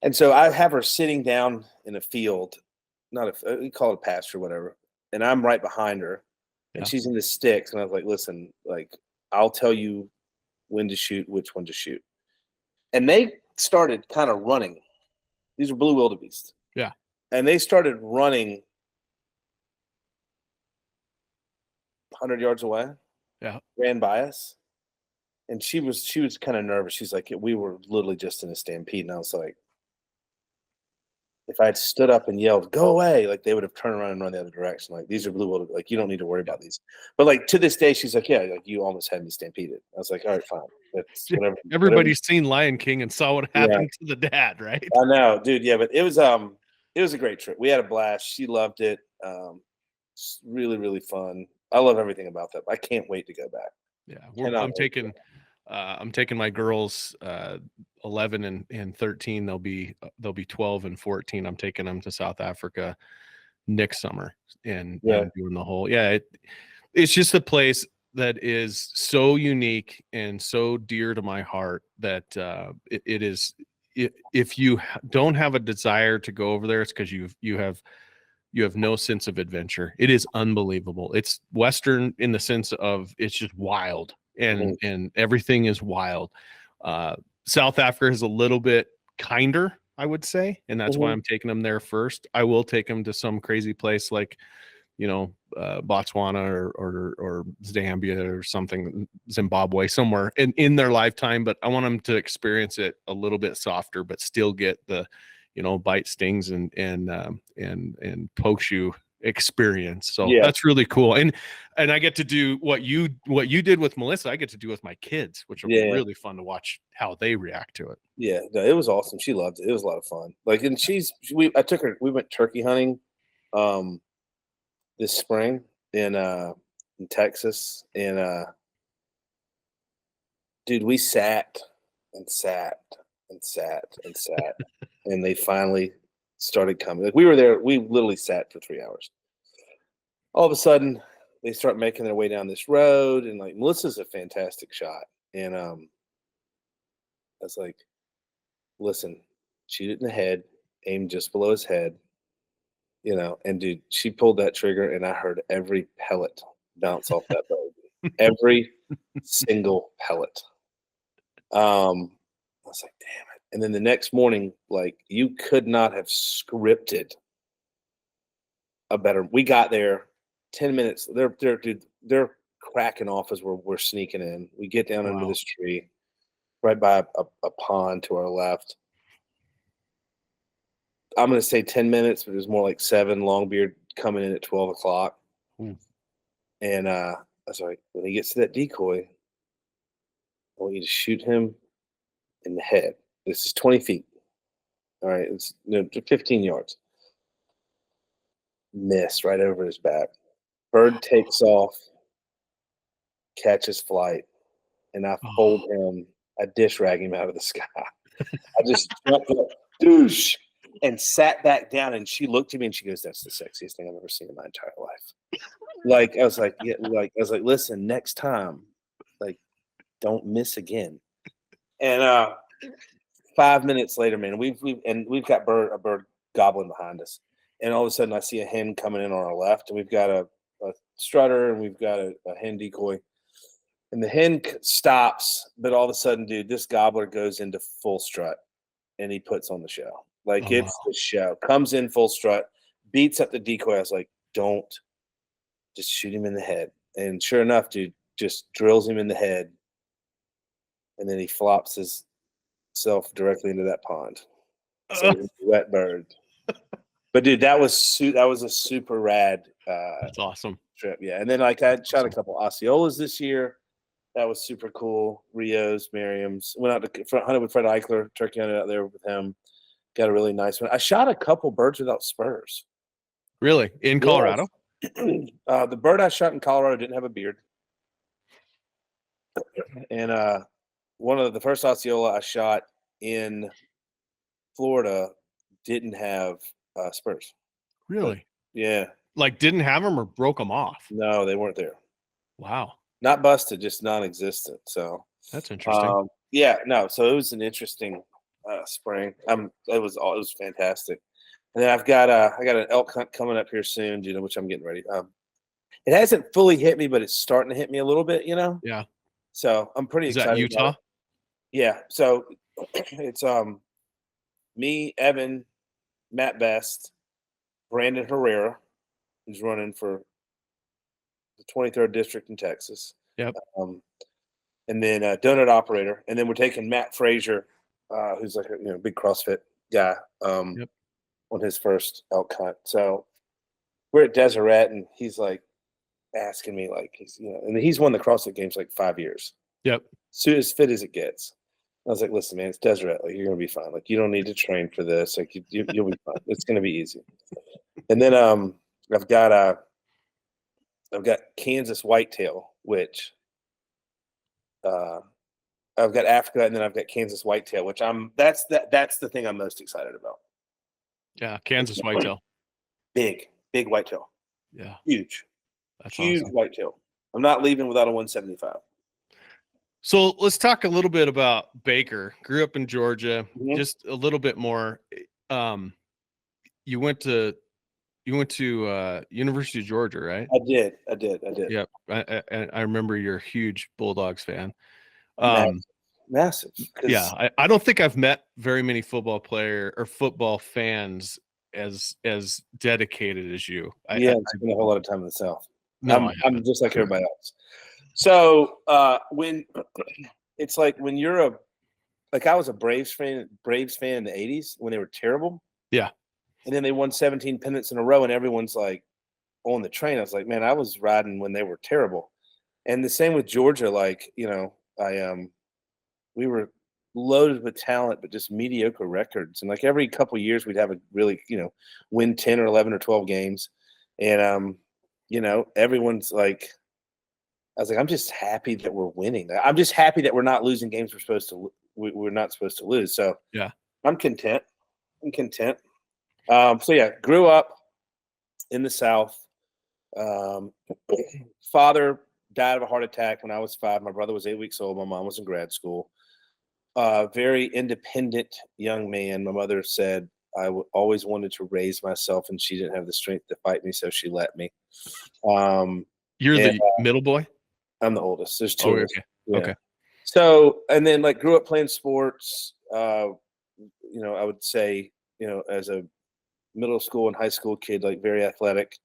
And so I have her sitting down in a field, we call it a pasture, whatever. And I'm right behind her and she's in the sticks. And I was like, listen, I'll tell you when to shoot, which one to shoot. And they started kind of running. These are blue wildebeest. Yeah. And they started running 100 yards away. Yeah. Ran by us. And she was kind of nervous. She's like, we were literally just in a stampede. And I was like, if I had stood up and yelled, go away, they would have turned around and run the other direction. These are blue wildebeest. You don't need to worry about these. But to this day, she's like, yeah, you almost had me stampeded. I was like, all right, fine. That's whatever. Everybody's seen Lion King and saw what happened to the dad, right? I know, dude. Yeah, but it was a great trip. We had a blast. She loved it. It's really, really fun. I love everything about that. I can't wait to go back. Yeah, I'm taking my girls 11 and 13. They'll be 12 and 14. I'm taking them to South Africa next summer and doing the whole. It's just a place that is so unique and so dear to my heart that it is. If you don't have a desire to go over there, it's because you have no sense of adventure. It is unbelievable. It's Western in the sense of it's just wild. And everything is wild. South Africa is a little bit kinder, I would say, and that's why I'm taking them there first. I will take them to some crazy place like, Botswana or Zambia or something, Zimbabwe, somewhere in their lifetime. But I want them to experience it a little bit softer, but still get the, bite, stings, and pokes you experience. So that's really cool. And I get to do what you did with Melissa. I get to do with my kids, which will be really fun to watch how they react to it. Yeah, no, it was awesome. She loved it. It was a lot of fun. And I took her, we went turkey hunting this spring in Texas. And dude, we sat and sat and sat and sat and they finally started coming. We were there, we literally sat for 3 hours. All of a sudden they start making their way down this road, and Melissa's a fantastic shot. And I was like, listen, shoot it in the head, aim just below his head, you know, and dude, she pulled that trigger and I heard every pellet bounce off that bird. Every single pellet. I was like, damn it. And then the next morning, like you could not have scripted a better. We got there 10 minutes. They're cracking off as we're sneaking in. We get down under Wow. this tree right by a pond to our left. I'm going to say 10 minutes, but it was more like 7. Longbeard coming in at 12 o'clock. Ooh. And I was like, when he gets to that decoy, I want you to shoot him in the head. This is 20 feet. All right. It's 15 yards. Miss right over his back. Bird takes off, catches flight, and I fold him. I dish rag him out of the sky. I just jumped up, douche, and sat back down. And she looked at me and she goes, "That's the sexiest thing I've ever seen in my entire life." Like I was like, yeah, like I was like, listen, next time, like, don't miss again. And 5 minutes later, man, we've got a bird gobbling behind us, and all of a sudden I see a hen coming in on our left, and we've got a strutter and we've got a hen decoy. And the hen stops, but all of a sudden, dude, this gobbler goes into full strut, and he puts on the show. Like it's the show. Comes in full strut, beats up the decoy. I was like, don't, just shoot him in the head. And sure enough, dude, just drills him in the head, and then he flops himself directly into that pond. So it was a wet bird. But dude, that was a super rad. That's awesome. Trip, yeah. And then like I shot a couple Osceolas this year. That was super cool. Rios, Merriam's. Went out to hunted with Fred Eichler, turkey hunted out there with him. Got a really nice one. I shot a couple birds without spurs. Really? In Colorado? The bird I shot in Colorado didn't have a beard. And one of the first Osceola I shot in Florida didn't have spurs. Really? But, yeah. Like didn't have them or broke them off? No, they weren't there. Wow. Not busted, just non-existent. So that's interesting. Yeah, no. So it was an interesting spring. It was fantastic. And then I got an elk hunt coming up here soon, which I'm getting ready. It hasn't fully hit me, but it's starting to hit me a little bit, Yeah. So I'm pretty excited. Is that Utah? About it. Yeah. So it's me, Evan, Matt Best, Brandon Herrera, who's running for the 23rd district in Texas. Yep. And then donut operator, and then we're taking Matt Frazier, who's like a big CrossFit guy, Yep. on his first elk hunt. So we're at Deseret, and he's like asking me like and he's won the CrossFit Games like 5 years. Yep. So as fit as it gets. I was like, listen, man, it's Deseret. Like you're gonna be fine. Like you don't need to train for this. Like you'll be fine. It's gonna be easy. And then I've got Kansas whitetail, which I've got Africa, and then I've got Kansas whitetail, which that's the thing I'm most excited about. Yeah, Kansas whitetail. Big whitetail. Yeah. Huge. That's huge awesome. Whitetail. I'm not leaving without a 175. So let's talk a little bit about Baker. Grew up in Georgia. Mm-hmm. Just a little bit more. You went to University of Georgia, right? I did. Yep. I remember you're a huge Bulldogs fan. Massive. Yeah. I don't think I've met very many football fans as dedicated as you. I spent a whole lot of time in the South. No, I'm just like everybody else. So when it's like when you're I was a Braves fan in the 80s when they were terrible. Yeah. And then they won 17 pennants in a row, and everyone's like on the train. I was like, man, I was riding when they were terrible. And the same with Georgia. Like, we were loaded with talent, but just mediocre records. And like every couple of years, we'd have a really, win 10 or 11 or 12 games. And, everyone's like, I was like, I'm just happy that we're winning. I'm just happy that we're not losing games we're not supposed to lose. So yeah, I'm content. So yeah, grew up in the South. Father died of a heart attack when I was 5. My brother was 8 weeks old. My mom was in grad school. Very independent young man. My mother said, always wanted to raise myself, and she didn't have the strength to fight me, so she let me. You're And the middle boy? I'm the oldest. There's two Oh, of us. okay. Yeah. Okay. So, and then like grew up playing sports. I would say, as a middle school and high school kid, like very athletic.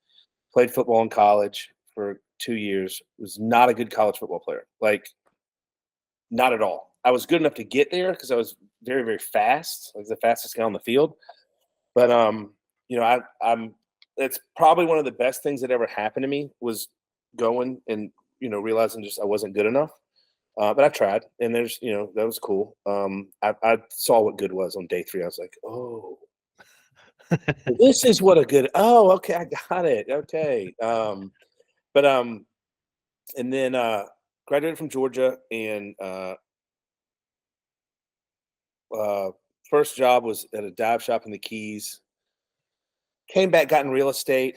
Played football in college for 2 years. Was not a good college football player. Like, not at all. I was good enough to get there because I was very, very fast, like the fastest guy on the field. But I'm. It's probably one of the best things that ever happened to me was going and realizing just I wasn't good enough. But I tried, and that was cool. I saw what good was on day 3. I was like, oh, this is what a good. Oh, okay, I got it. Okay. But and then graduated from Georgia, and first job was at a dive shop in the Keys. Came back, got in real estate,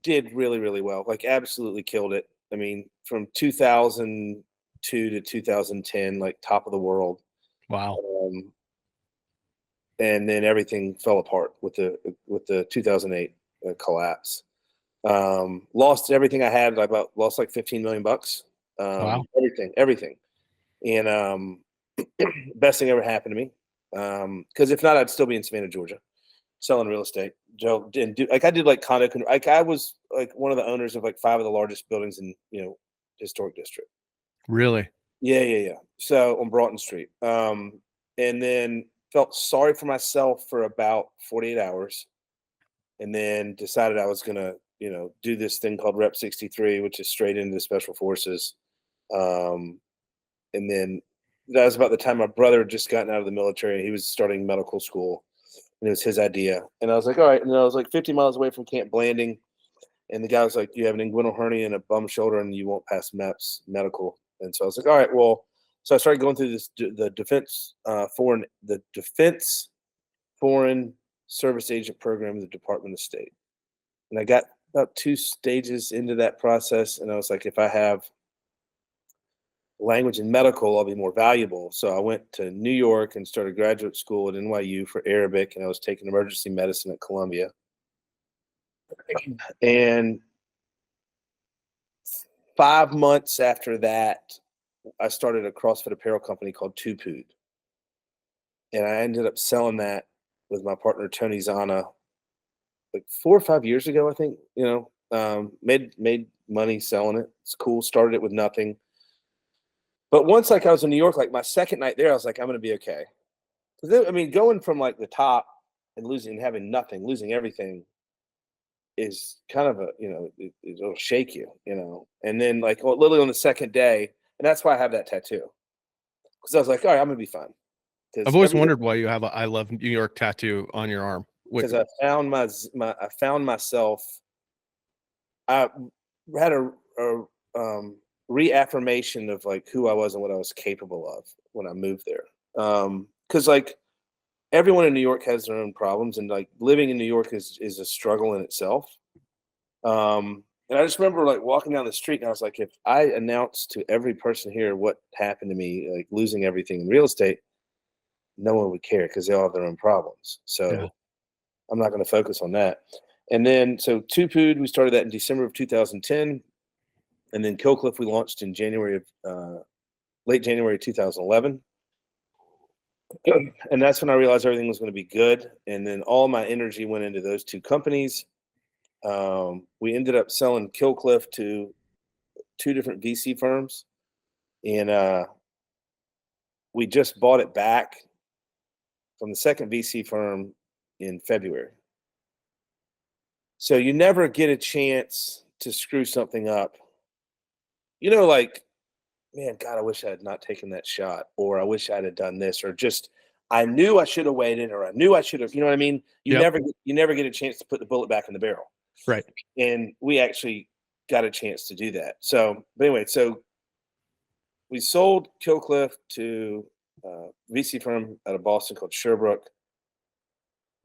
did really, really well. Like absolutely killed it. I mean, from 2002 to 2010, like top of the world. Wow. And then everything fell apart with the 2008 collapse. Lost everything I had. Lost like 15 million bucks. Wow. Everything. And best thing ever happened to me. Because if not, I'd still be in Savannah, Georgia, selling real estate. Joe didn't do like I did like condo. Like I was like one of the owners of like 5 of the largest buildings in historic district. Really? Yeah. So on Broughton Street. And then felt sorry for myself for about 48 hours, and then decided I was gonna do this thing called Rep 63, which is straight into special forces. And then that was about the time my brother had just gotten out of the military. He was starting medical school, and it was his idea. And I was like, all right. And I was like 50 miles away from Camp Blanding. And the guy was like, you have an inguinal hernia and a bum shoulder, and you won't pass MEPS medical. And so I was like, all right, well, so I started going through the Defense Foreign Service Agent program of the Department of State. And I got about 2 stages into that process. And I was like, if I have language and medical, I'll be more valuable. So I went to New York and started graduate school at NYU for Arabic, and I was taking emergency medicine at Columbia. And 5 months after that, I started a CrossFit apparel company called Tupood. And I ended up selling that with my partner, Tony Zana, like 4 or 5 years ago, I think, made money selling it. It's cool. Started it with nothing. But once like I was in New York, like my second night there, I was like, I'm going to be okay. I mean, going from like the top and having nothing, losing everything is kind of it'll shake you, and then like literally on the second day, and that's why I have that tattoo. Because I was like, all right, I'm going to be fine. I've always wondered why you have a I love New York tattoo on your arm. Because I found myself. I had a reaffirmation of like who I was and what I was capable of when I moved there. Because like everyone in New York has their own problems, and like living in New York is a struggle in itself. And I just remember like walking down the street, and I was like, if I announced to every person here what happened to me, like losing everything in real estate, no one would care because they all have their own problems. So yeah. I'm not going to focus on that. And then, so Tupood, we started that in December of 2010. And then Kill Kliff, we launched in late January 2011. And that's when I realized everything was going to be good. And then all my energy went into those 2 companies. We ended up selling Kill Kliff to 2 different VC firms. And we just bought it back from the second VC firm in February. So you never get a chance to screw something up. Like, man, God, I wish I had not taken that shot, or I wish I'd have done this, or just I knew I should have waited, or I knew I should have. You know what I mean? You never get a chance to put the bullet back in the barrel. Right. And we actually got a chance to do that. So, but anyway, so we sold Kill Kliff to a VC firm out of Boston called Sherbrooke.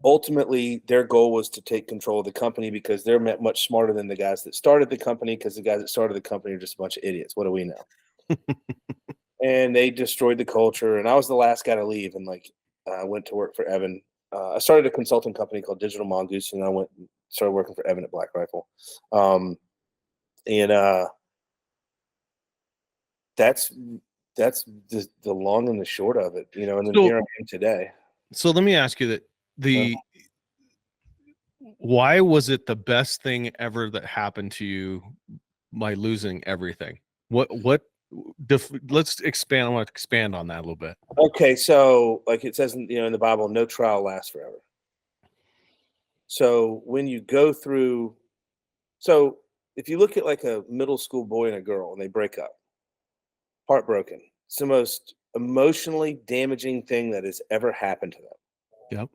Ultimately, their goal was to take control of the company because they're much smarter than the guys that started the company, because the guys that started the company are just a bunch of idiots. What do we know? And they destroyed the culture, and I was the last guy to leave, and like I went to work for Evan. I started a consulting company called Digital Mongoose, and I went and started working for Evan at Black Rifle. And that's the long and the short of it, you know. And then So- here I am today. So let me ask you why was it the best thing ever that happened to you by losing everything? Let's expand. I want to expand on that a little bit. Okay, so like it says in the Bible, no trial lasts forever. So when you go through, so if you look at like a middle school boy and a girl and they break up, heartbroken, it's the most emotionally damaging thing that has ever happened to them. Yep.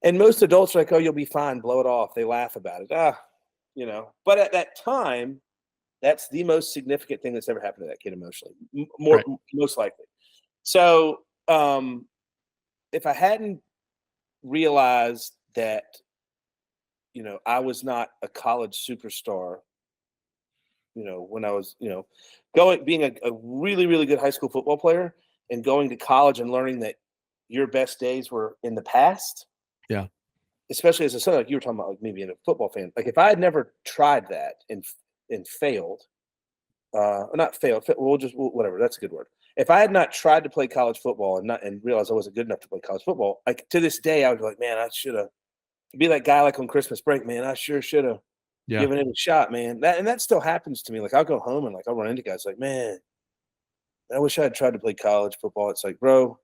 And most adults are like, oh, you'll be fine, blow it off. They laugh about it. But at that time, that's the most significant thing that's ever happened to that kid emotionally, most likely. So if I hadn't realized that, I was not a college superstar, when I was, being a really, really good high school football player and going to college and learning that your best days were in the past. Yeah. Especially as a son, like you were talking about, like me being a football fan. Like if I had never tried that and failed, not failed, whatever. That's a good word. If I had not tried to play college football and realized I wasn't good enough to play college football, like to this day, I would be like, man, I should have. Be that guy like on Christmas break, man. I sure should have given it a shot, man. That still happens to me. Like I'll go home and like I'll run into guys like, man, I wish I had tried to play college football. It's like, bro,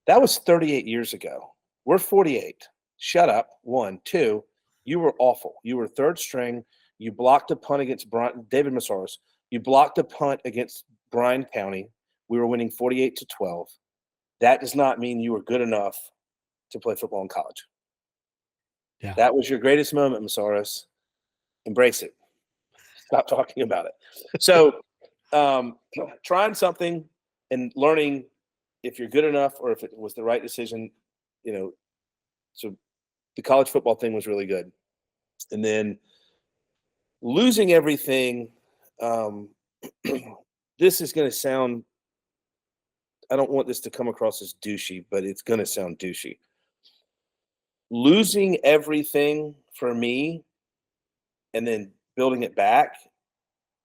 that was 38 years ago. We're 48. Shut up. 1, 2. You were awful. You were third string. You blocked a punt against David Massaros. You blocked a punt against Bryan County. We were winning 48-12. That does not mean you were good enough to play football in college. Yeah. That was your greatest moment, Massaros. Embrace it. Stop talking about it. So trying something and learning if you're good enough or if it was the right decision, so the college football thing was really good. And then losing everything, this is going to sound, I don't want this to come across as douchey, but it's going to sound douchey. Losing everything for me and then building it back,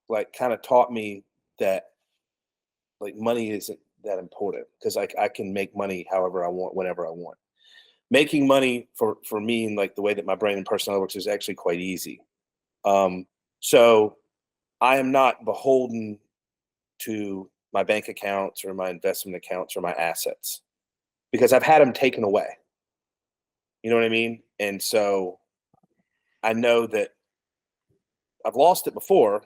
like kind of taught me that like money isn't that important because like I can make money however I want, whenever I want. Making money for me and like the way that my brain and personality works is actually quite easy. So I am not beholden to my bank accounts or my investment accounts or my assets because I've had them taken away. You know what I mean? And so I know that I've lost it before.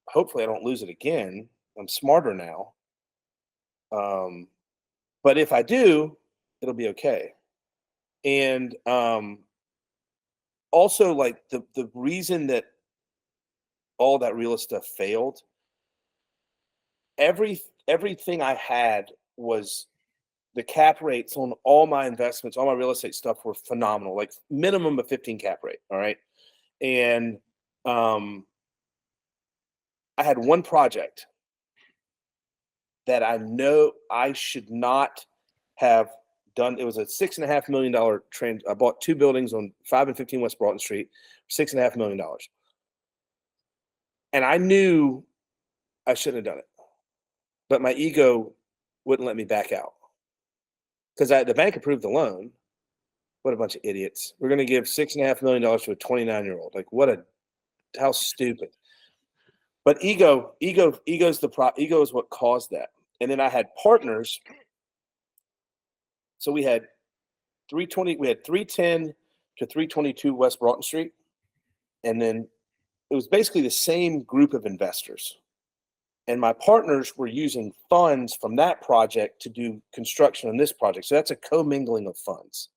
Hopefully I don't lose it again. I'm smarter now. But if I do, it'll be okay. And also like the reason that all that real estate stuff failed, everything I had was the cap rates on all my investments, all my real estate stuff were phenomenal, like minimum of 15 cap rate. All right. And I had one project that I know I should not have done. It was a $6.5 million trend. I bought 2 buildings on 5 and 15 West Broughton Street, $6.5 million. And I knew I shouldn't have done it, but my ego wouldn't let me back out because the bank approved the loan. What a bunch of idiots. We're going to give $6.5 million to a 29-year-old. Like how stupid. But ego is what caused that. And then I had partners. So we had 310 to 322 West Broughton Street. And then it was basically the same group of investors. And my partners were using funds from that project to do construction on this project. So that's a commingling of funds.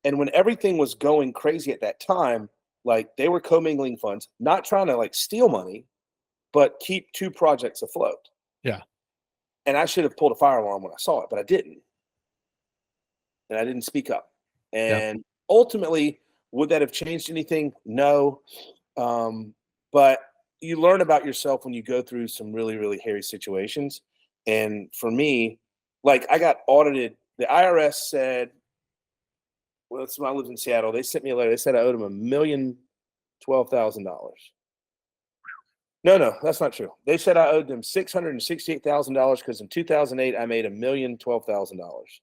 And when everything was going crazy at that time, like they were commingling funds, not trying to like steal money, but keep 2 projects afloat. Yeah. And I should have pulled a fire alarm when I saw it, but I didn't. And I didn't speak up. And ultimately, would that have changed anything? No. But you learn about yourself when you go through some really, really hairy situations. And for me, like I got audited. The IRS said well, I lived in Seattle. They sent me a letter. They said I owed them $1,012,000. No, that's not true. They said I owed them $668,000 because in 2008 I made $1,012,000.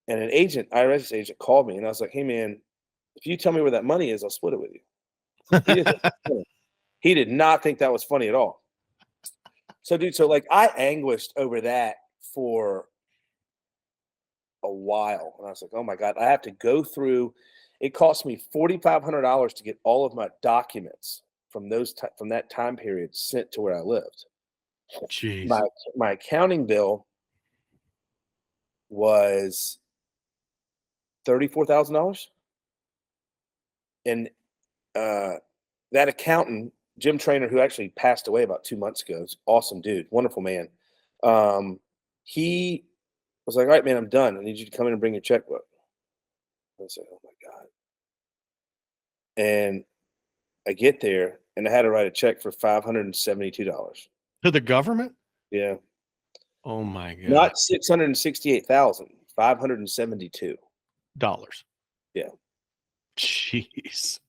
And an agent, IRS agent, called me and I was like, "Hey man, if you tell me where that money is, I'll split it with you." He did not think that was funny at all. So, dude, like I anguished over that for a while, and I was like, "Oh my god, I have to go through." It cost me $4,500 to get all of my documents from from that time period sent to where I lived. Jeez. My accounting bill was $34,000, and that accountant, Jim Trainer, who actually passed away about 2 months ago, is awesome dude, wonderful man. He was like, "All right, man, I'm done. I need you to come in and bring your checkbook." I said, "Oh my god!" And I get there, and I had to write a check for $572. To the government? Yeah. Oh my god. Not 668,000, 572. Dollars. Yeah. Jeez.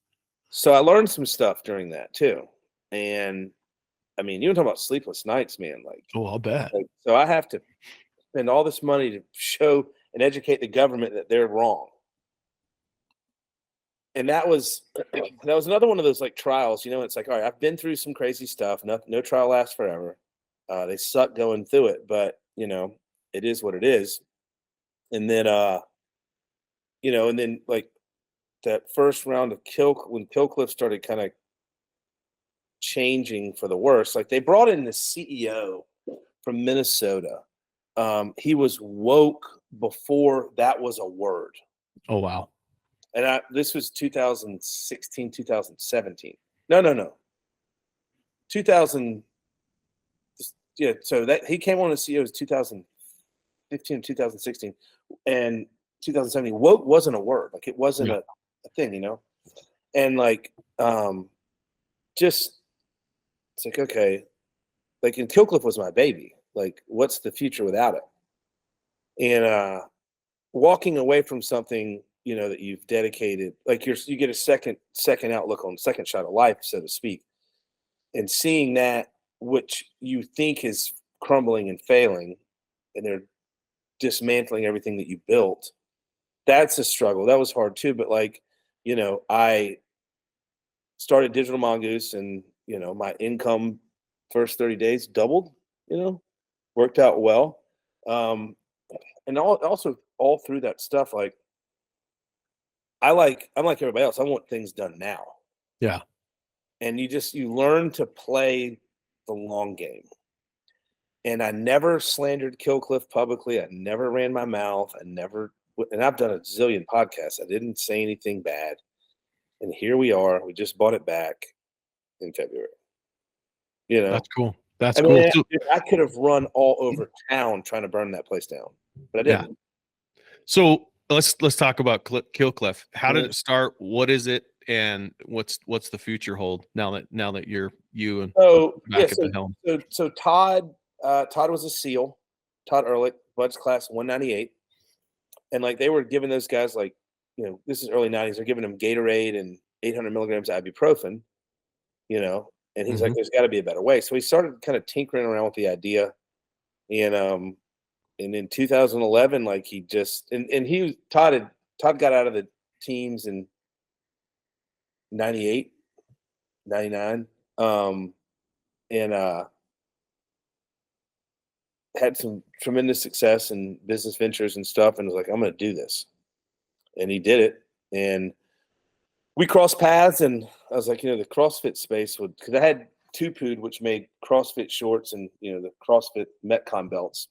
So I learned some stuff during that too. And I mean, you want to talk about sleepless nights, man. Like, Oh, I'll bet. so I have to spend all this money to show and educate the government that they're wrong. And that was another one of those like trials, it's like, all right, I've been through some crazy stuff. No trial lasts forever. They suck going through it, but it is what it is. And then and then like that first round of when Kill Kliff started kind of changing for the worse, like they brought in the CEO from Minnesota. He was woke before that was a word. Oh wow. And this was 2016, 2017. No. 2000. Yeah, so that he came on as CEO was 2015, 2016, and 2017. Woke wasn't a word. Like it wasn't a thing, and like just it's like, okay, like, and Kill Kliff was my baby. Like, what's the future without it? And walking away from something that you've dedicated, like you get a second outlook on second shot of life, so to speak, and seeing that which you think is crumbling and failing, and they're dismantling everything that you built. That's a struggle. That was hard too. But like, I started Digital Mongoose, and my income first 30 days doubled. Worked out well. And also all through that stuff, like I'm like everybody else. I want things done now. Yeah. And you learn to play the long game. And I never slandered Kill Kliff publicly. I never ran my mouth. And I've done a zillion podcasts. I didn't say anything bad. And here we are. We just bought it back in February. That's cool. That's I cool. mean, I could have run all over town trying to burn that place down, but I didn't. Yeah. So let's talk about Kill Kliff. How did it start? What is it? And what's the future hold now that you're back at the helm? So Todd was a SEAL, Todd Ehrlich, Bud's class 198. And like they were giving those guys like, this is early 90s, they're giving them Gatorade and 800 milligrams of ibuprofen, and he's like, there's got to be a better way. So he started kind of tinkering around with the idea. And in 2011, like he just, and Todd got out of the teams in 98, 99, and had some tremendous success in business ventures and stuff, and was like, I'm going to do this. And he did it. And we crossed paths, and I was like, the CrossFit space because I had Tupood, which made CrossFit shorts and, the CrossFit Metcon belts.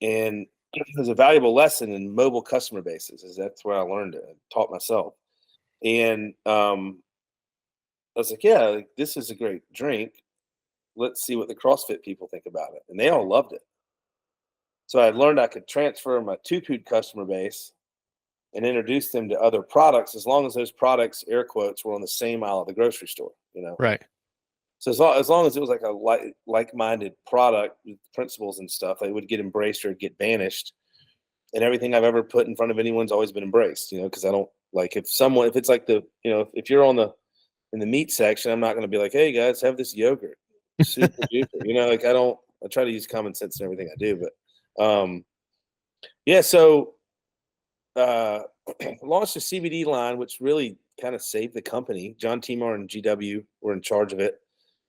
And it was a valuable lesson in mobile customer bases, that's where I learned it, taught myself. And I was like, yeah, like, this is a great drink. Let's see what the CrossFit people think about it. And they all loved it. So I learned I could transfer my Tupood customer base and introduce them to other products, as long as those products, air quotes, were on the same aisle of the grocery store, Right. So as long as it was like a like-minded product with principles and stuff, they would get embraced or get banished. and everything I've ever put in front of anyone's always been embraced, because I don't like if it's like if you're in the meat section, I'm not going to be like, hey guys, have this yogurt, super duper, like I try to use common sense in everything I do, but yeah, so launched a CBD line, which really kind of saved the company. John Timar and GW were in charge of it.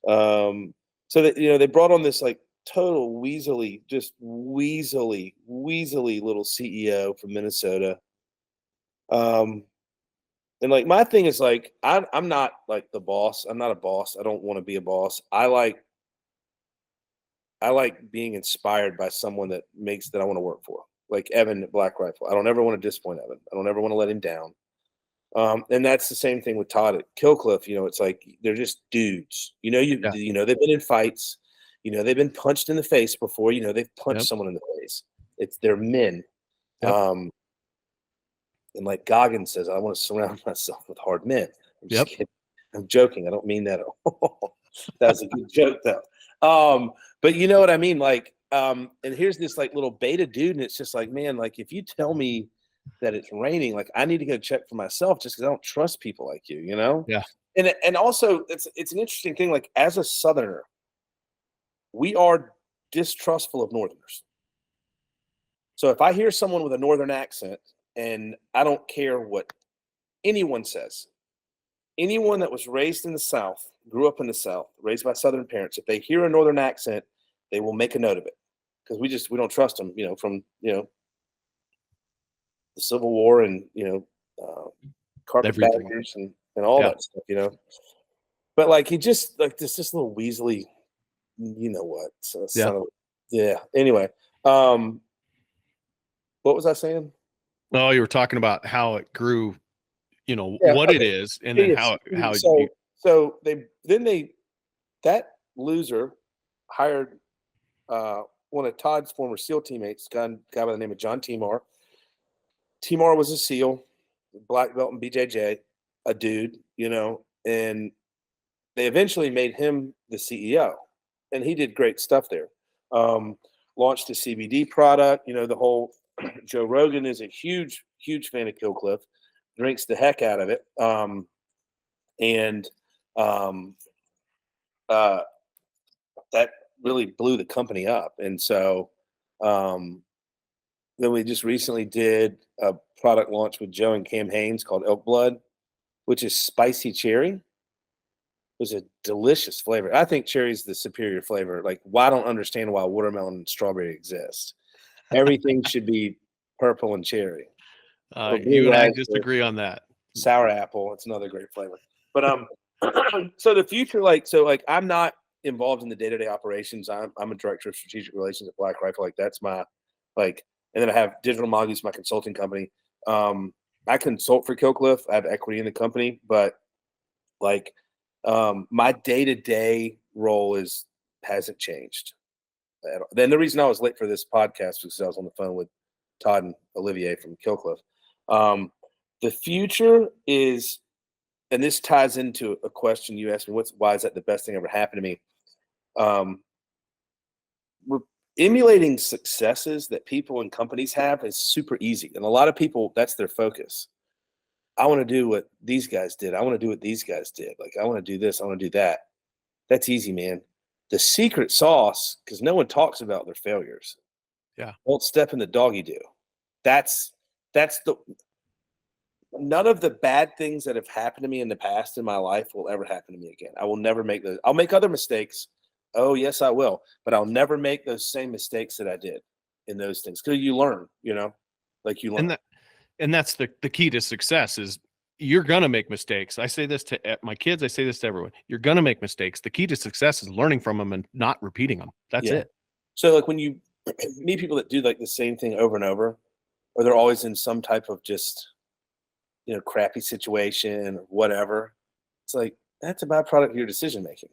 So that they brought on this like total weaselly little CEO from Minnesota. And like my thing is like I'm not like the boss. I'm not a boss. I don't want to be a boss. I like being inspired by someone that I want to work for. Like Evan at Black Rifle. I don't ever want to disappoint Evan. I don't ever want to let him down. And that's the same thing with Todd at Kill Kliff. It's like they're just dudes. Yeah. They've been in fights. They've been punched in the face before. They've punched Yep. someone in the face. They're men. Yep. And like Goggins says, I want to surround myself with hard men. I'm just Yep. kidding. I'm joking. I don't mean that at all. That was a good joke though. But you know what I mean? Like, and here's this like little beta dude, and it's just like, man, like if you tell me that it's raining, like I need to go check for myself just because I don't trust people like you, Yeah. And also it's an interesting thing. Like as a Southerner, we are distrustful of Northerners. So if I hear someone with a Northern accent, and I don't care what anyone says, anyone that was raised in the South, grew up in the South, raised by Southern parents, if they hear a Northern accent, they will make a note of it because we don't trust them, from the Civil War and carpetbaggers and all that stuff, But like he just like this little Weasley, what? So yeah. Anyway, what was I saying? Oh, you were talking about how it grew, what it is, and then how that loser hired one of Todd's former SEAL teammates, guy by the name of John Timar. Timar was a SEAL, black belt in BJJ, a dude, and they eventually made him the CEO, and he did great stuff there. Launched a CBD product, the whole Joe Rogan is a huge fan of Kill Kliff, drinks the heck out of it. That really blew the company up. And so then we just recently did a product launch with Joe and Cam Haynes called Elk Blood, which is spicy cherry. It was a delicious flavor. I think cherry is the superior flavor. Like, I don't understand why watermelon and strawberry exist. Everything should be purple and cherry. You and I disagree on that. Sour apple, it's another great flavor. But so the future, I'm not involved in the day-to-day operations. I'm a director of strategic relations at Black Rifle. Like that's my and then I have Digital Mongoose, my consulting company. I consult for Kill Kliff. I have equity in the company, but my day-to-day role hasn't changed. Then the reason I was late for this podcast was because I was on the phone with Todd and Olivier from Kill Kliff. The future is, and this ties into a question you asked me, why is that the best thing ever happened to me? We're emulating successes that people and companies have is super easy. And a lot of people, that's their focus. I want to do what these guys did. I want to do what these guys did. Like, I want to do this. I want to do that. That's easy, man. The secret sauce, because no one talks about their failures. Yeah. Don't step in the doggy do. None of the bad things that have happened to me in the past in my life will ever happen to me again. I will never make those. I'll make other mistakes. Oh, yes, I will. But I'll never make those same mistakes that I did in those things. Because you learn, like you learn. And that's the key to success is you're going to make mistakes. I say this to my kids. I say this to everyone. You're going to make mistakes. The key to success is learning from them and not repeating them. That's it. So like when you meet people that do like the same thing over and over, or they're always in some type of just, crappy situation or whatever, it's like, that's a byproduct of your decision making,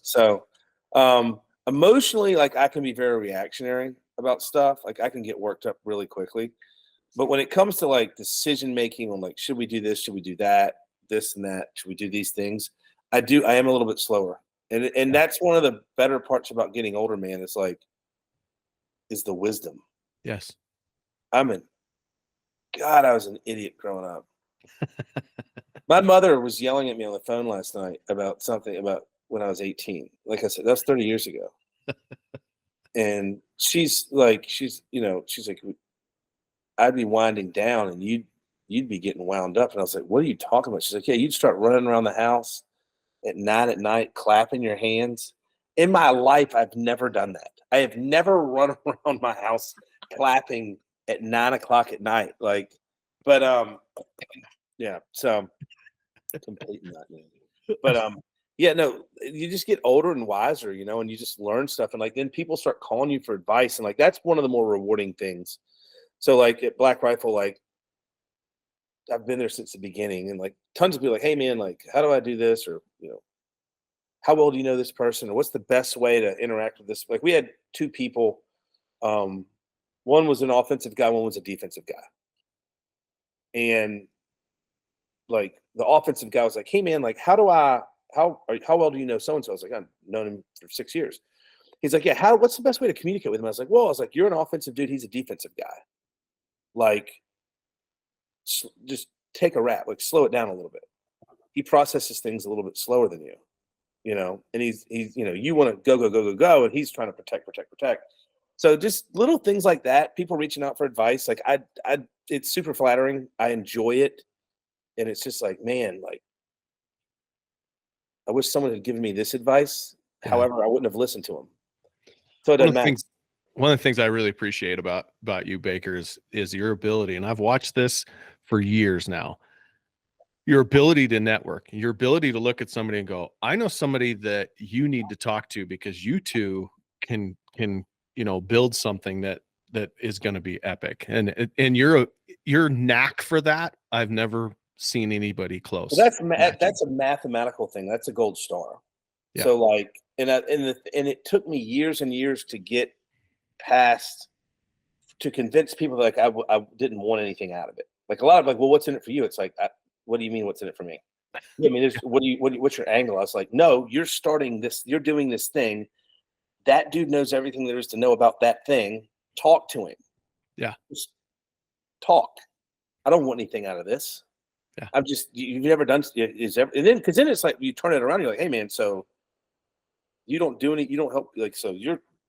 So emotionally, like I can be very reactionary about stuff. Like I can get worked up really quickly. But when it comes to like decision making on like, should we do this? Should we do that? This and that? Should we do these things? I am a little bit slower. And that's one of the better parts about getting older, man. It's like, is the wisdom. Yes. God, I was an idiot growing up. My mother was yelling at me on the phone last night about something about when I was 18. Like I said, that's 30 years ago. And she's like, I'd be winding down and you'd be getting wound up. And I was like, what are you talking about? She's like, yeah, you'd start running around the house at 9 at night, clapping your hands. In my life, I've never done that. I have never run around my house clapping at 9 o'clock at night. Yeah, so complete nightmare. But yeah, no, you just get older and wiser, and you just learn stuff. And then people start calling you for advice. And that's one of the more rewarding things. So at Black Rifle, I've been there since the beginning, and tons of people hey man, how do I do this? Or, how well do you know this person? Or what's the best way to interact with this? We had two people. One was an offensive guy, one was a defensive guy. And the offensive guy was like, hey man, how well do you know so-and-so? I was like, I've known him for 6 years. He's like, yeah, what's the best way to communicate with him? I was like, you're an offensive dude, he's a defensive guy. Just take a rap, slow it down a little bit. He processes things a little bit slower than you, and he's you want to go, and he's trying to protect. So just little things like that, people reaching out for advice. It's super flattering. I enjoy it. And it's just man, I wish someone had given me this advice. Yeah. However, I wouldn't have listened to him. So it doesn't matter. One of the things I really appreciate about you, Baker, is your ability, and I've watched this for years now, your ability to network, your ability to look at somebody and go, I know somebody that you need to talk to because you two can build something that is going to be epic. And your knack for that, I've never seen anybody close. Well, that's a mathematical thing. That's a gold star. Yeah. So and it took me years and years to get past, to convince people that I didn't want anything out of it. A lot of well, what's in it for you? It's what do you mean what's in it for me? I mean, what's your angle? I was like, no, you're starting this, you're doing this thing. That dude knows everything there is to know about that thing. Talk to him. Yeah. Just talk. I don't want anything out of this. Yeah. I'm just, you've never done, and then, because then it's you turn it around, you're like, hey man, so you don't do any, you don't help, so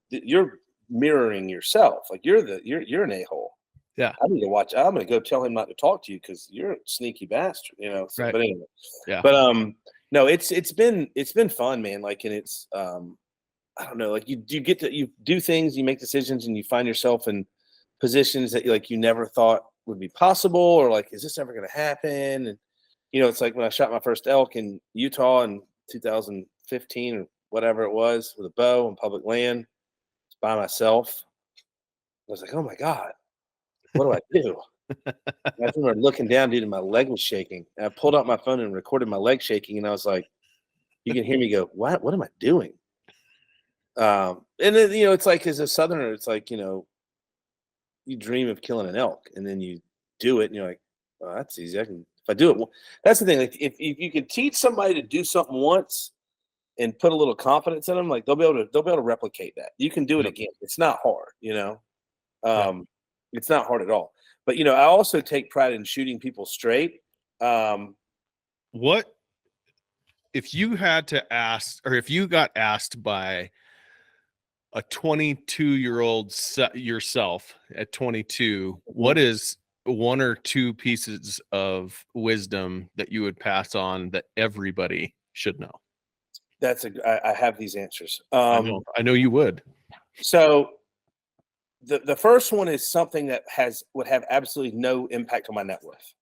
you're mirroring yourself. You're an a-hole. Yeah. I need to watch. I'm going to go tell him not to talk to you because you're a sneaky bastard, So, right. But anyway, yeah. But no, it's been fun, man. And it's I don't know, you do things, you make decisions, and you find yourself in positions that you never thought would be possible, or is this ever going to happen? And it's when I shot my first elk in Utah in 2015 or whatever it was with a bow on public land by myself. I was like, oh my God, what do I do? I remember looking down, dude, and my leg was shaking. And I pulled out my phone and recorded my leg shaking, and I was like, you can hear me go, what am I doing? And then, it's as a Southerner, it's you dream of killing an elk, and then you do it, and you're like, oh, that's easy. If I do it, that's the thing. If you can teach somebody to do something once and put a little confidence in them, they'll be able to replicate that. You can do it again. It's not hard, It's not hard at all. But I also take pride in shooting people straight. What if you had to ask, or if you got asked by a 22-year-old yourself at 22, what is one or two pieces of wisdom that you would pass on that everybody should know? I have these answers. I know you would. So the first one is something that would have absolutely no impact on my net worth,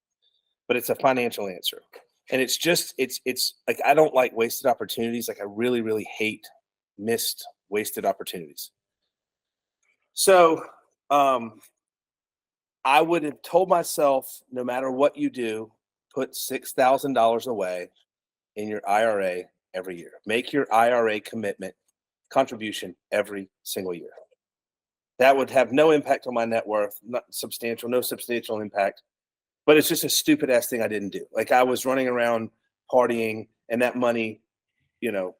but it's a financial answer. And it's I don't like wasted opportunities. I really, really hate missed wasted opportunities. So I would have told myself, no matter what you do, put $6,000 away in your IRA every year. Make your IRA contribution every single year. That would have no impact on my net worth, no substantial impact. But it's just a stupid ass thing I didn't do. I was running around partying, and that money,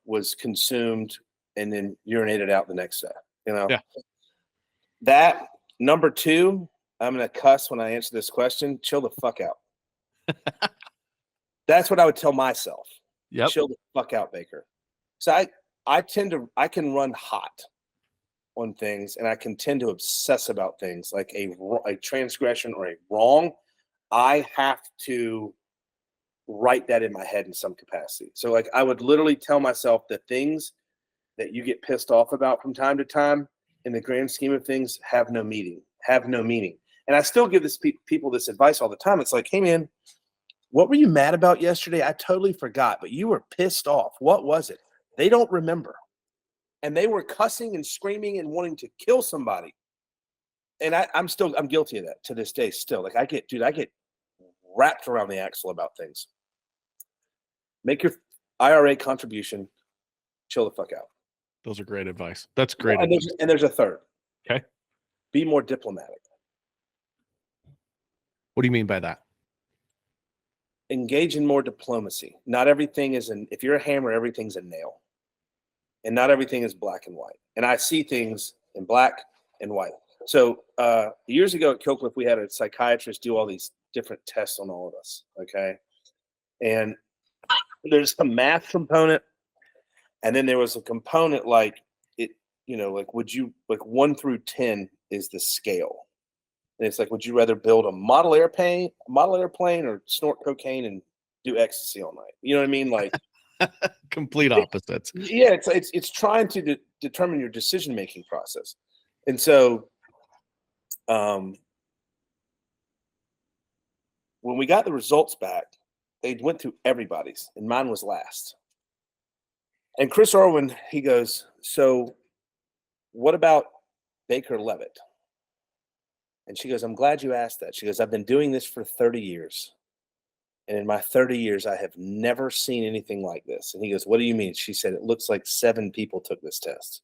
was consumed and then urinated out the next day. Yeah. That number two I'm going to cuss when I answer this question. Chill the fuck out. That's what I would tell myself. Yep. Chill the fuck out, Baker. So I can run hot on things, and I can tend to obsess about things like a transgression or a wrong. I have to write that in my head in some capacity. So like I would literally tell myself the things that you get pissed off about from time to time in the grand scheme of things have no meaning. And I still give people this advice all the time. It's like, hey man, what were you mad about yesterday? I totally forgot, but you were pissed off. What was it? They don't remember. And they were cussing and screaming and wanting to kill somebody. And I'm guilty of that to this day still. Like I get wrapped around the axle about things. Make your IRA contribution, chill the fuck out. Those are great advice. That's great. And there's a third. Okay. Be more diplomatic. What do you mean by that? Engage in more diplomacy. Not everything if you're a hammer, everything's a nail. And not everything is black and white. And I see things in black and white. So years ago at Kill Kliff, we had a psychiatrist do all these different tests on all of us. Okay. And there's a math component. And then there was a component like it, like would you like 1 through 10 is the scale. And it's like, would you rather build a model airplane or snort cocaine and do ecstasy all night? You know what I mean? Like complete opposites. Yeah, it's trying to determine your decision-making process. And so when we got the results back, they went through everybody's, and mine was last. And Chris Irwin, he goes, so what about Baker Leavitt? And she goes, I'm glad you asked that. She goes, I've been doing this for 30 years. And in my 30 years, I have never seen anything like this. And he goes, what do you mean? She said, it looks like 7 people took this test.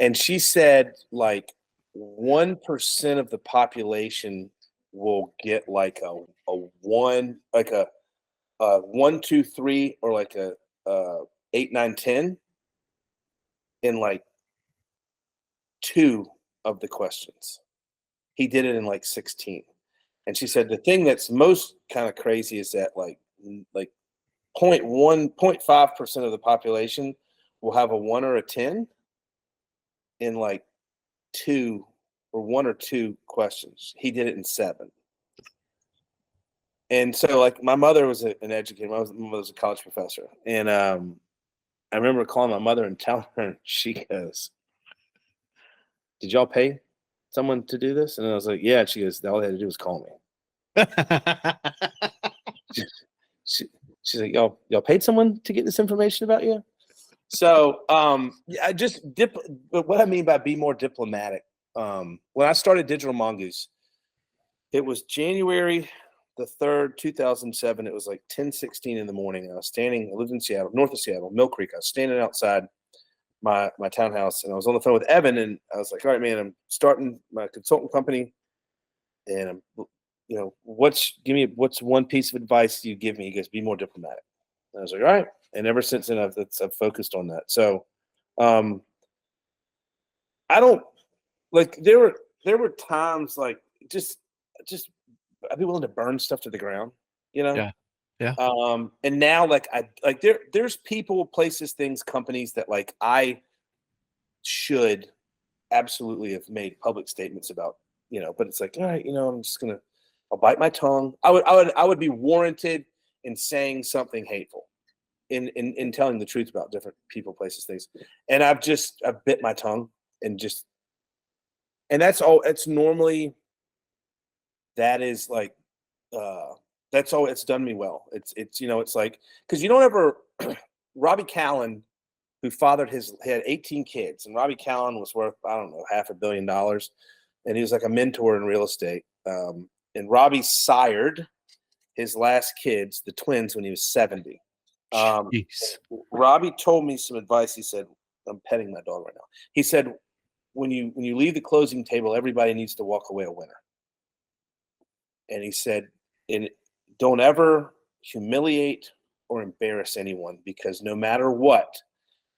And she said, like 1% of the population will get like a 1, like a 1, 2, 3, or like a 8, 9, 10 in like 2 of the questions. He did it in like 16. And she said the thing that's most kind of crazy is that like 0.5% of the population will have a 1 or a 10 in like 2 or 1 or 2 questions. He did it in 7. And so like my mother was an educator. My mother was a college professor. And I remember calling my mother and telling her, she goes, did y'all pay someone to do this? And I was like, yeah. She goes, all they had to do was call me. She's like, y'all paid someone to get this information about you? So I but what I mean by be more diplomatic, when I started Digital Mongoose, it was January the 3rd, 2007. It was like 10:16 in the morning. I lived in Seattle, north of Seattle, Mill Creek. I was standing outside my townhouse, and I was on the phone with Evan, and I was like, all right, man, I'm starting my consultant company, and I'm, what's one piece of advice you give me? He goes, be more diplomatic. And I was like, all right. And ever since then, I've focused on that. So, I don't like, there were times like, just I'd be willing to burn stuff to the ground, Yeah. Yeah. And now there's people, places, things, companies that like I should absolutely have made public statements about, but it's like, all right, I'll bite my tongue. I would be warranted in saying something hateful, in telling the truth about different people, places, things. And I've bit my tongue and that's all. It's normally, that is like, that's all. It's done me well. It's it's like, because you don't ever, Robbie Callen, who had 18 kids, and Robbie Callen was worth, I don't know, $500 million. And he was like a mentor in real estate. And Robbie sired his last kids, the twins, when he was 70. Robbie told me some advice. He said, I'm petting my dog right now. He said, when you leave the closing table, everybody needs to walk away a winner. And he said, don't ever humiliate or embarrass anyone, because no matter what,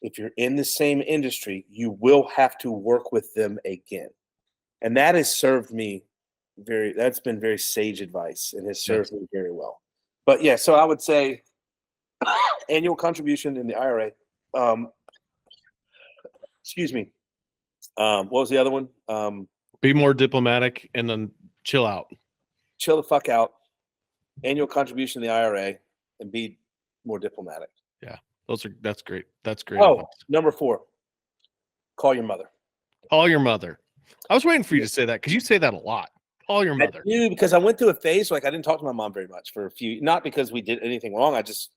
if you're in the same industry, you will have to work with them again. And that has served me that's been very sage advice and has served me very well. But yeah, so I would say annual contribution in the IRA. Excuse me. What was the other one? Be more diplomatic and then chill out. Chill the fuck out. Annual contribution in the IRA and be more diplomatic. Yeah, that's great. That's great. Oh, number 4, call your mother. Call your mother. I was waiting for you to say that because you say that a lot. Call your mother. I do, because I went through a phase like I didn't talk to my mom very much for a few, not because we did anything wrong. I just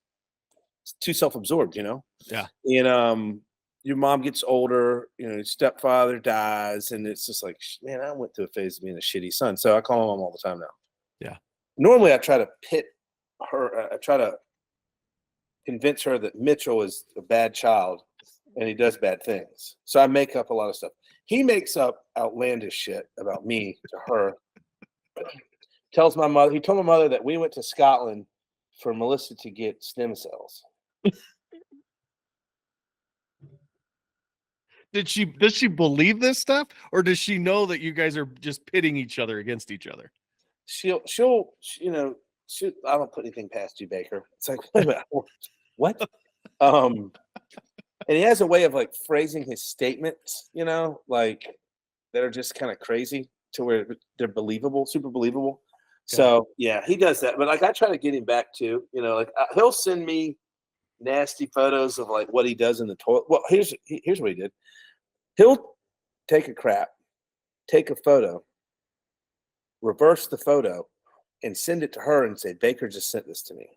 too self-absorbed, you know? Yeah. And your mom gets older, you know, your stepfather dies, and it's just like, man, I went through a phase of being a shitty son. So I call my mom all the time now. Yeah. Normally I try to pit her, I try to convince her that Mitchell is a bad child and he does bad things. So I make up a lot of stuff. He makes up outlandish shit about me to her. Tells my mother, he told my mother that we went to Scotland for Melissa to get stem cells. Does she believe this stuff, or does she know that you guys are just pitting each other against each other? She'll you know, I don't put anything past you, Baker. It's like, wait a minute, what? And he has a way of like phrasing his statements, you know, like that are just kind of crazy to where they're believable, super believable. Yeah. So yeah, he does that. But like I try to get him back too, you know, like he'll send me nasty photos of like what he does in the toilet. Well, here's what he did. He'll take a crap, take a photo, reverse the photo, and send it to her and say, Baker just sent this to me.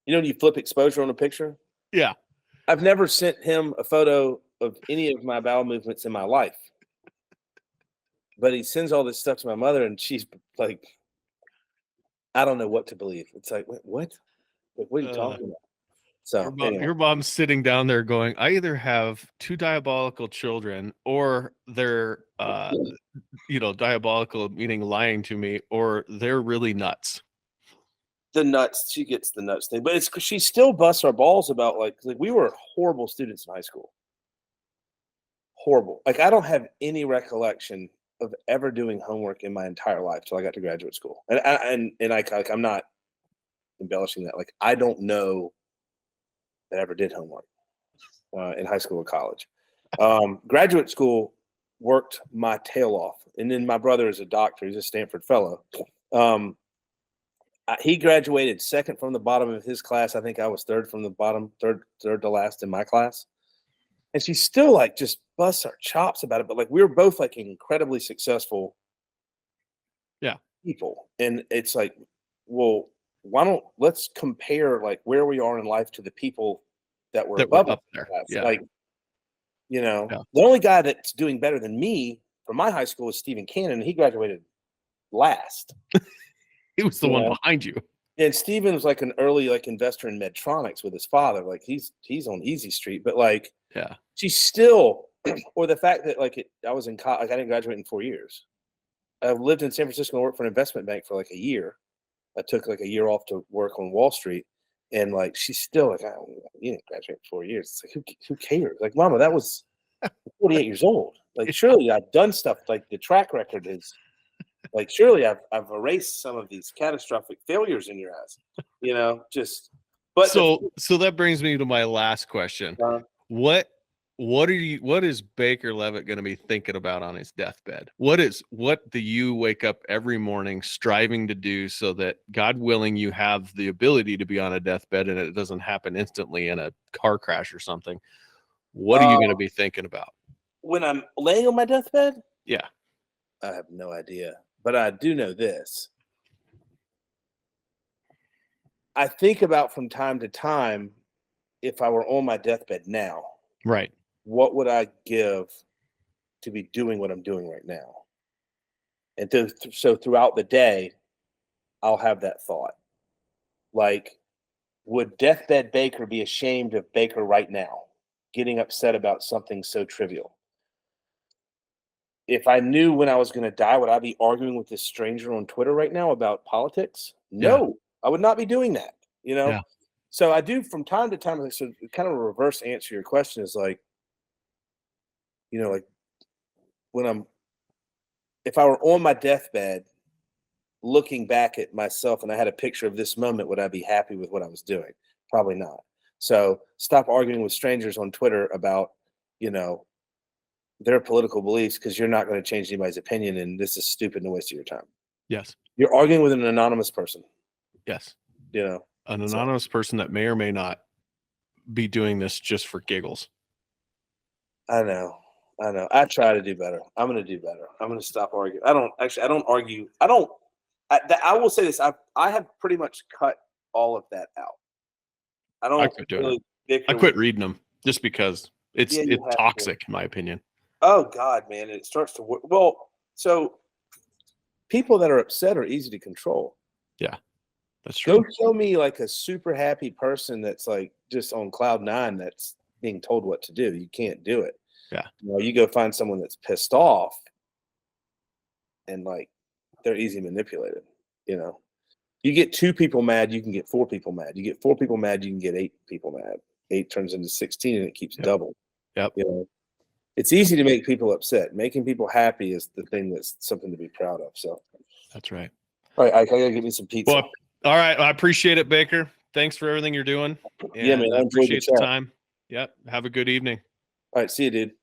You know, when you flip exposure on a picture? Yeah. I've never sent him a photo of any of my bowel movements in my life. But he sends all this stuff to my mother, and she's like, I don't know what to believe. It's like, what? Like, what are you talking about? So your mom's sitting down there going, I either have 2 diabolical children, or they're diabolical, meaning lying to me, or they're really nuts. The nuts, she gets the nuts thing, but it's because she still busts our balls about like we were horrible students in high school. Horrible. Like I don't have any recollection of ever doing homework in my entire life till I got to graduate school. And I'm not embellishing that. Like I don't know that I ever did homework in high school or college. Graduate school worked my tail off, and then my brother is a doctor. He's a Stanford fellow. He graduated second from the bottom of his class. I think I was third from the bottom, third to last in my class. And she still like just busts our chops about it. But like we were both like incredibly successful people. And it's like, well, let's compare like where we are in life to the people that were above us there. Yeah. Like, you know, the only guy that's doing better than me from my high school was Stephen Cannon, and he graduated last. He was the one behind you. And Steven was like an early like investor in Medtronics with his father. Like he's on Easy Street, but like she's still, or the fact that like I was in college, like I didn't graduate in 4 years. I lived in San Francisco and worked for an investment bank for like a year. I took like a year off to work on Wall Street, and like she's still like, you didn't graduate in 4 years. It's like who cares? Like, Mama, that was 48 years old. Like surely I've done stuff. Like the track record is. Like surely I've erased some of these catastrophic failures in your eyes, you know. But so that brings me to my last question. What is Baker Leavitt going to be thinking about on his deathbed? What do you wake up every morning striving to do so that, God willing, you have the ability to be on a deathbed and it doesn't happen instantly in a car crash or something? What are you going to be thinking about when I'm laying on my deathbed? Yeah, I have no idea. But I do know this. I think about from time to time, if I were on my deathbed now, right? What would I give to be doing what I'm doing right now? And so throughout the day, I'll have that thought. Like, would deathbed Baker be ashamed of Baker right now, getting upset about something so trivial? If I knew when I was going to die, would I be arguing with this stranger on Twitter right now about politics? No, I would not be doing that. You know, So I do from time to time. So kind of a reverse answer your question is like, like when if I were on my deathbed, looking back at myself and I had a picture of this moment, would I be happy with what I was doing? Probably not. So stop arguing with strangers on Twitter about, their political beliefs, because you're not going to change anybody's opinion, and this is stupid and a waste of your time. Yes. You're arguing with an anonymous person. Yes. An anonymous person that may or may not be doing this just for giggles. I know. I try to do better. I'm going to do better. I'm going to stop arguing. I don't argue. I will say this. I have pretty much cut all of that out. I quit doing it. I quit reading them just because it's toxic, in my opinion. Oh God, man. It starts to work. Well, so people that are upset are easy to control. Yeah, that's true. Go show me like a super happy person that's like just on cloud nine that's being told what to do. You can't do it. Yeah. You go find someone that's pissed off and like they're easy manipulated. You get 2 people mad, you can get 4 people mad. You get 4 people mad, you can get 8 people mad. 8 turns into 16 and it keeps double. Yep. It's easy to make people upset. Making people happy is the thing that's something to be proud of. So that's right. All right, I gotta get me some pizza. Well, all right. I appreciate it, Baker. Thanks for everything you're doing. Yeah, man. I appreciate the time. Yep. Have a good evening. All right. See you, dude.